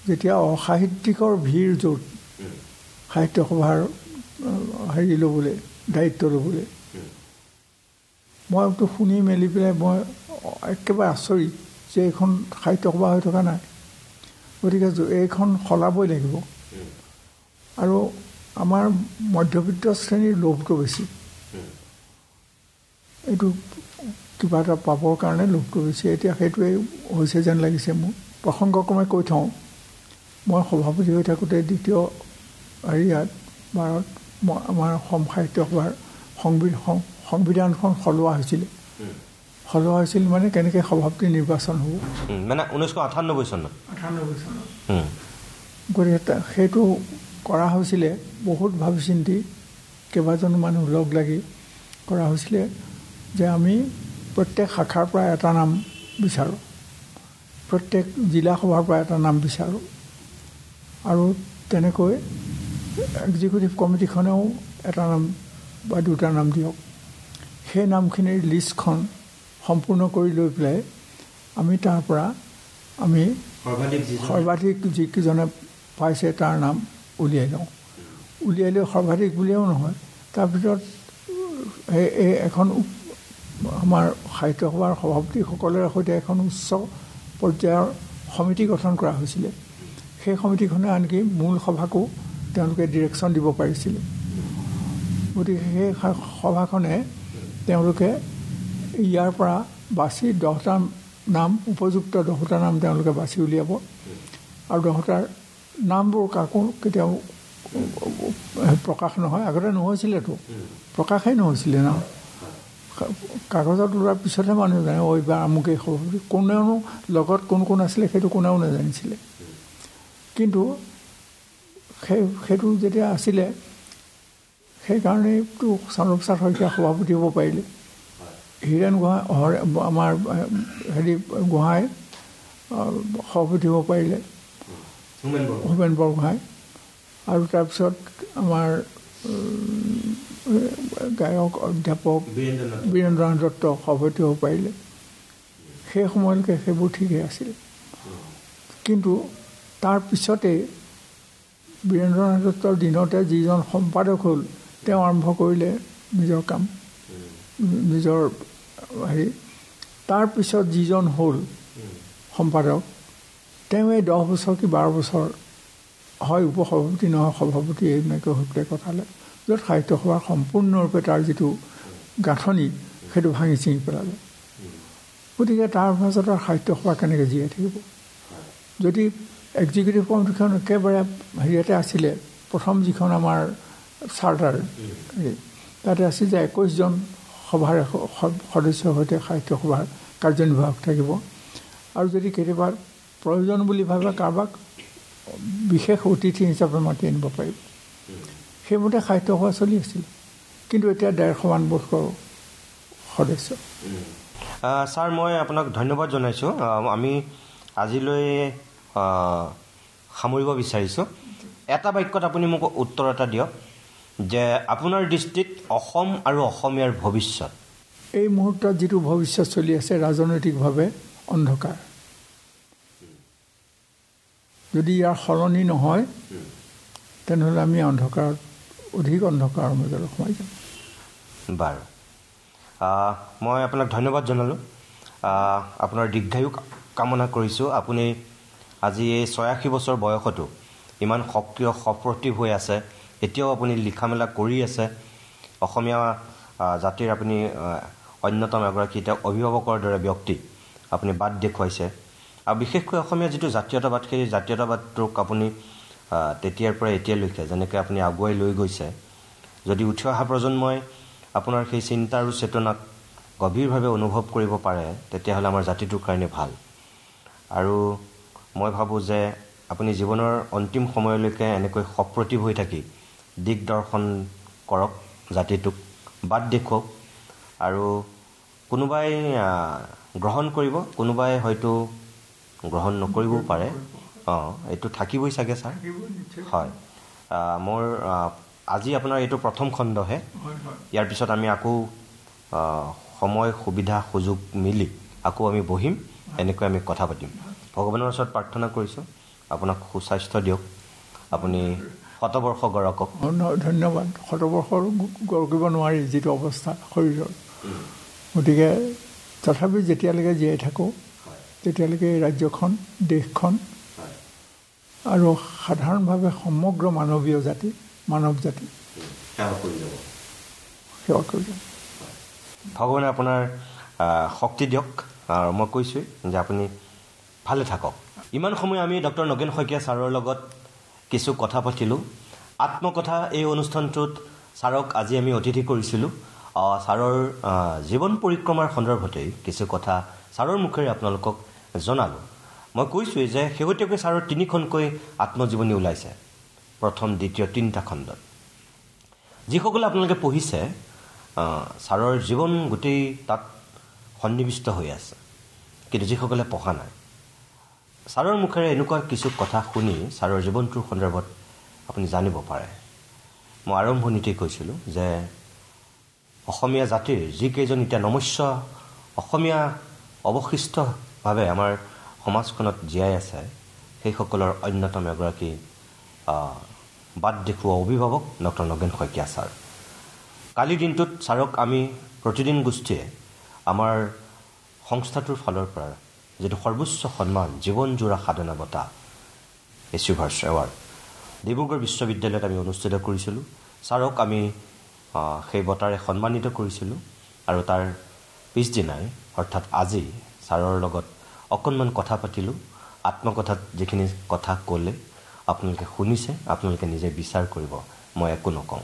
যেতিয়া অসাহিত্যিকৰ ভিৰ য'ত সাহিত্য সভাৰ ল'বলৈ, দায়িত্ব ল'বলৈ, মইতো শুনি মেলি পেলাই মই একেবাৰে আচৰিত যে এইখন সাহিত্য সভা হৈ থকা নাই। গতিকে এইখন সলাবই লাগিব। আৰু আমাৰ মধ্যবিত্ত শ্ৰেণীৰ লোভটো বেছি। এইটো কিবা এটা পাবৰ কাৰণে লোভটো বেছি এতিয়া সেইটোৱেই হৈছে যেন লাগিছে মোৰ প্ৰসংগক্ৰমে কৈ থওঁ মই সভাপতি হৈ থাকোঁতে দ্বিতীয় হেৰিয়াত বাৰত আমাৰ অসম সাহিত্য সভাৰ সংবিধানখন সলোৱা হৈছিলে মানে কেনেকৈ সভাপতি নিৰ্বাচন হ'ব মানে 1998 চনত গতিকে সেইটো কৰা হৈছিলে বহুত ভাবি চিন্তি কেইবাজনো মানুহ লগ লাগি কৰা হৈছিলে যে আমি প্ৰত্যেক শাখাৰ পৰা এটা নাম বিচাৰোঁ প্ৰত্যেক জিলা সভাৰ পৰা এটা নাম বিচাৰোঁ আৰু তেনেকৈ এক্সিকিউটিভ কমিটিখনেও এটা নাম বা দুটা নাম দিয়ক সেই নামখিনিৰ লিষ্টখন সম্পূৰ্ণ কৰি লৈ পেলাই আমি তাৰ পৰা আমি সৰ্বাধিক যিকেইজনে পাইছে তাৰ নাম উলিয়াই লওঁ উলিয়াই লৈ সৰ্বাধিক বুলিও নহয় তাৰ ভিতৰত এই এখন আমাৰ সাহিত্য সভাৰ সভাপতিসকলৰ সৈতে এখন উচ্চ পৰ্যায়ৰ সমিতি গঠন কৰা হৈছিলে সেই সমিতিখনে আনকি মূল সভাকো তেওঁলোকে ডিৰেকশ্যন দিব পাৰিছিলে গতিকে সেই সভাখনে তেওঁলোকে ইয়াৰ পৰা বাছি 10টা নাম উপযুক্ত 10টা নাম তেওঁলোকে বাছি উলিয়াব আৰু 10টাৰ নামবোৰ কাকো কেতিয়াও প্ৰকাশ নহয় আগতে নহৈছিলেতো প্ৰকাশেই নহৈছিলে ন কাগজত ওলোৱাৰ পিছতহে মানুহে জানে এইবাৰ আমুকেই সভাপতি কোনেও লগত কোন আছিলে সেইটো কোনেও নাজানিছিলে কিন্তু সেইটো যেতিয়া আছিলে সেইকাৰণেতো চন্দ্ৰপ্ৰসাদ শইকীয়া সভাপতি হ'ব পাৰিলে হীৰেণ গোহাঁই আমাৰ গোহাঁই সভাপতি হ'ব পাৰিলে হোমেন বৰগোহাঁই আৰু তাৰপিছত আমাৰ গায়ক অধ্যাপক বীৰেন্দ্ৰনাথ দত্ত সভাপতি হ'ব পাৰিলে সেই সময়লৈকে সেইবোৰ ঠিকেই আছিল কিন্তু তাৰ পিছতেই বীৰেন্দ্ৰনাথ দত্তৰ দিনতে যিজন সম্পাদক হ'ল তেওঁ আৰম্ভ কৰিলে নিজৰ কাম নিজৰ তাৰ পিছত যিজন হ'ল সম্পাদক তেওঁ এই 10 বছৰ কি 12 বছৰ হয় উপসভাপতি নহয় সভাপতি এনেকৈ হৈ পেলাই কথালে য'ত সাহিত্য সভাৰ সম্পূৰ্ণৰূপে তাৰ যিটো গাঁথনি সেইটো ভাঙি চিঙি পেলালে গতিকে তাৰ মাজত সাহিত্য সভা কেনেকৈ জীয়াই থাকিব যদি এক্সিকিউটিভ কমিটিখন একেবাৰে হেৰিয়াতে আছিলে প্ৰথম যিখন আমাৰ চাৰ্টাৰ তাতে আছিল যে 21জন সভাৰ সদস্যৰ সৈতে সাহিত্য সভাৰ কাৰ্যনিৰ্বাহক থাকিব আৰু যদি কেতিয়াবা প্ৰয়োজন বুলি ভাবে কাৰোবাক বিশেষ অতিথি হিচাপে মাতি আনিব পাৰিব সেইমতে সাহিত্য সভা চলি আছিল কিন্তু এতিয়া 150মান বৰ্ষৰ সদস্য ছাৰ মই আপোনাক ধন্যবাদ জনাইছোঁ আমি আজিলৈ সামৰিব বিচাৰিছোঁ এটা বাক্যত আপুনি মোক উত্তৰ এটা দিয়ক যে আপোনাৰ দৃষ্টিত অসম আৰু অসমীয়াৰ ভৱিষ্যত এই মুহূৰ্তত যিটো ভৱিষ্যত চলি আছে ৰাজনৈতিকভাৱে অন্ধকাৰ যদি ইয়াৰ সলনি নহয় তেনেহ'লে আমি অন্ধকাৰত অধিক অন্ধকাৰৰ মাজলৈ সোমাই যাম বাৰু মই আপোনাক ধন্যবাদ জনালোঁ আপোনাৰ দীৰ্ঘায়ু কামনা কৰিছোঁ আপুনি আজি এই 86 বছৰ বয়সতো ইমান সক্ৰিয় সপ্ৰতিভ হৈ আছে এতিয়াও আপুনি লিখা মেলা কৰি আছে অসমীয়া জাতিৰ আপুনি অন্যতম এগৰাকী এতিয়া অভিভাৱকৰ দৰে ব্যক্তি আপুনি বাট দেখুৱাইছে আৰু বিশেষকৈ অসমীয়া যিটো জাতীয়তাবাদ সেই জাতীয়তাবাদটোক আপুনি তেতিয়াৰ পৰা এতিয়ালৈকে যেনেকৈ আপুনি আগুৱাই লৈ গৈছে যদি উঠি অহা প্ৰজন্মই আপোনাৰ সেই চিন্তা আৰু চেতনাক গভীৰভাৱে অনুভৱ কৰিব পাৰে তেতিয়াহ'লে আমাৰ জাতিটোৰ কাৰণে ভাল আৰু মই ভাবোঁ যে আপুনি জীৱনৰ অন্তিম সময়লৈকে এনেকৈ সপ্ৰতিভ হৈ থাকি দিগদৰ্শন কৰক জাতিটোক বাট দেখুৱাওক আৰু কোনোবাই গ্ৰহণ কৰিব কোনোবাই হয়তো গ্ৰহণ নকৰিবও পাৰে এইটো থাকিবই চাগে ছাৰ হয় মোৰ আজি আপোনাৰ এইটো প্ৰথম খণ্ডহে ইয়াৰ পিছত আমি আকৌ সময় সুবিধা সুযোগ মিলি আকৌ আমি বহিম এনেকৈ আমি কথা পাতিম ভগৱানৰ ওচৰত প্ৰাৰ্থনা কৰিছোঁ আপোনাক সুস্বাস্থ্য দিয়ক আপুনি শতবৰ্ষ গঢ়কক ধন্যবাদ শতবৰ্ষৰ গঢ়িব নোৱাৰি যিটো অৱস্থা শৰীৰৰ গতিকে তথাপি যেতিয়ালৈকে জীয়াই থাকোঁ তেতিয়ালৈকে এই ৰাজ্যখন দেশখন আৰু সাধাৰণভাৱে সমগ্ৰ মানৱ জাতি সেৱা কৰি যাব ভগৱানে আপোনাৰ শক্তি দিয়ক আৰু মই কৈছোঁ যে আপুনি ভালে থাকক। ইমান সময় আমি ডক্টৰ নগেন শইকীয়া ছাৰৰ লগত কিছু কথা পাতিলোঁ। আত্মকথা এই অনুষ্ঠানটোত ছাৰক আজি আমি অতিথি কৰিছিলোঁ। ছাৰৰ জীৱন পৰিক্ৰমাৰ সন্দৰ্ভতেই কিছু কথা ছাৰৰ মুখেৰে আপোনালোকক জনালোঁ। মই কৈছোঁৱেই যে শেহতীয়াকৈ ছাৰৰ 3খনকৈ আত্মজীৱনী ওলাইছে, প্ৰথম দ্বিতীয় 3টা খণ্ডত। যিসকলে আপোনালোকে পঢ়িছে ছাৰৰ জীৱন গোটেই তাত সন্নিৱিষ্ট হৈ আছে, কিন্তু যিসকলে পঢ়া নাই ছাৰৰ মুখেৰে এনেকুৱা কিছু কথা শুনি ছাৰৰ জীৱনটোৰ সন্দৰ্ভত আপুনি জানিব পাৰে। মই আৰম্ভণিতেই কৈছিলোঁ যে অসমীয়া জাতিৰ যিকেইজন এতিয়া নমস্য অসমীয়া অৱশিষ্টভাৱে আমাৰ সমাজখনত জীয়াই আছে, সেইসকলৰ অন্যতম এগৰাকী বাট দেখুওৱা অভিভাৱক ডক্টৰ নগেন শইকীয়া ছাৰ। কালিৰ দিনটোত ছাৰক আমি প্ৰতিদিন গোষ্ঠীয়ে আমাৰ সংস্থাটোৰ ফালৰ পৰা যিটো সৰ্বোচ্চ সন্মান জীৱনজোৰা সাধনা বঁটা এচিভাৰ্ছ এৱাৰ্ড ডিব্ৰুগড় বিশ্ববিদ্যালয়ত আমি অনুষ্ঠিত কৰিছিলোঁ। ছাৰক আমি সেই বঁটাৰে সন্মানিত কৰিছিলোঁ আৰু তাৰ পিছদিনাই অৰ্থাৎ আজি ছাৰৰ লগত অকণমান কথা পাতিলোঁ। আত্মকথাত যিখিনি কথা ক'লে আপোনালোকে শুনিছে, আপোনালোকে নিজে বিচাৰ কৰিব, মই একো নকওঁ।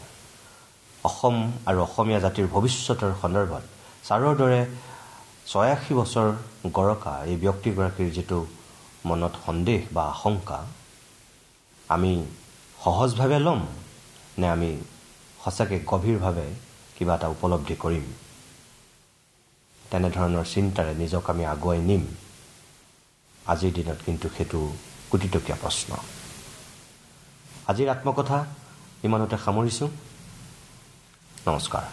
অসম আৰু অসমীয়া জাতিৰ ভৱিষ্যতৰ সন্দৰ্ভত ছাৰৰ দৰে ৮৬ বছৰ গৰকা এই ব্যক্তিগৰাকীৰ যিটো মনত সন্দেহ বা আশংকা, আমি সহজভাৱে ল'ম নে আমি সঁচাকৈ গভীৰভাৱে কিবা এটা উপলব্ধি কৰিম, তেনেধৰণৰ চিন্তাৰে নিজক আমি আগুৱাই নিম, আজিৰ দিনত কিন্তু সেইটো কোটিটকীয়া প্ৰশ্ন। আজিৰ আত্মকথা ইমানতে সামৰিছোঁ। নমস্কাৰ।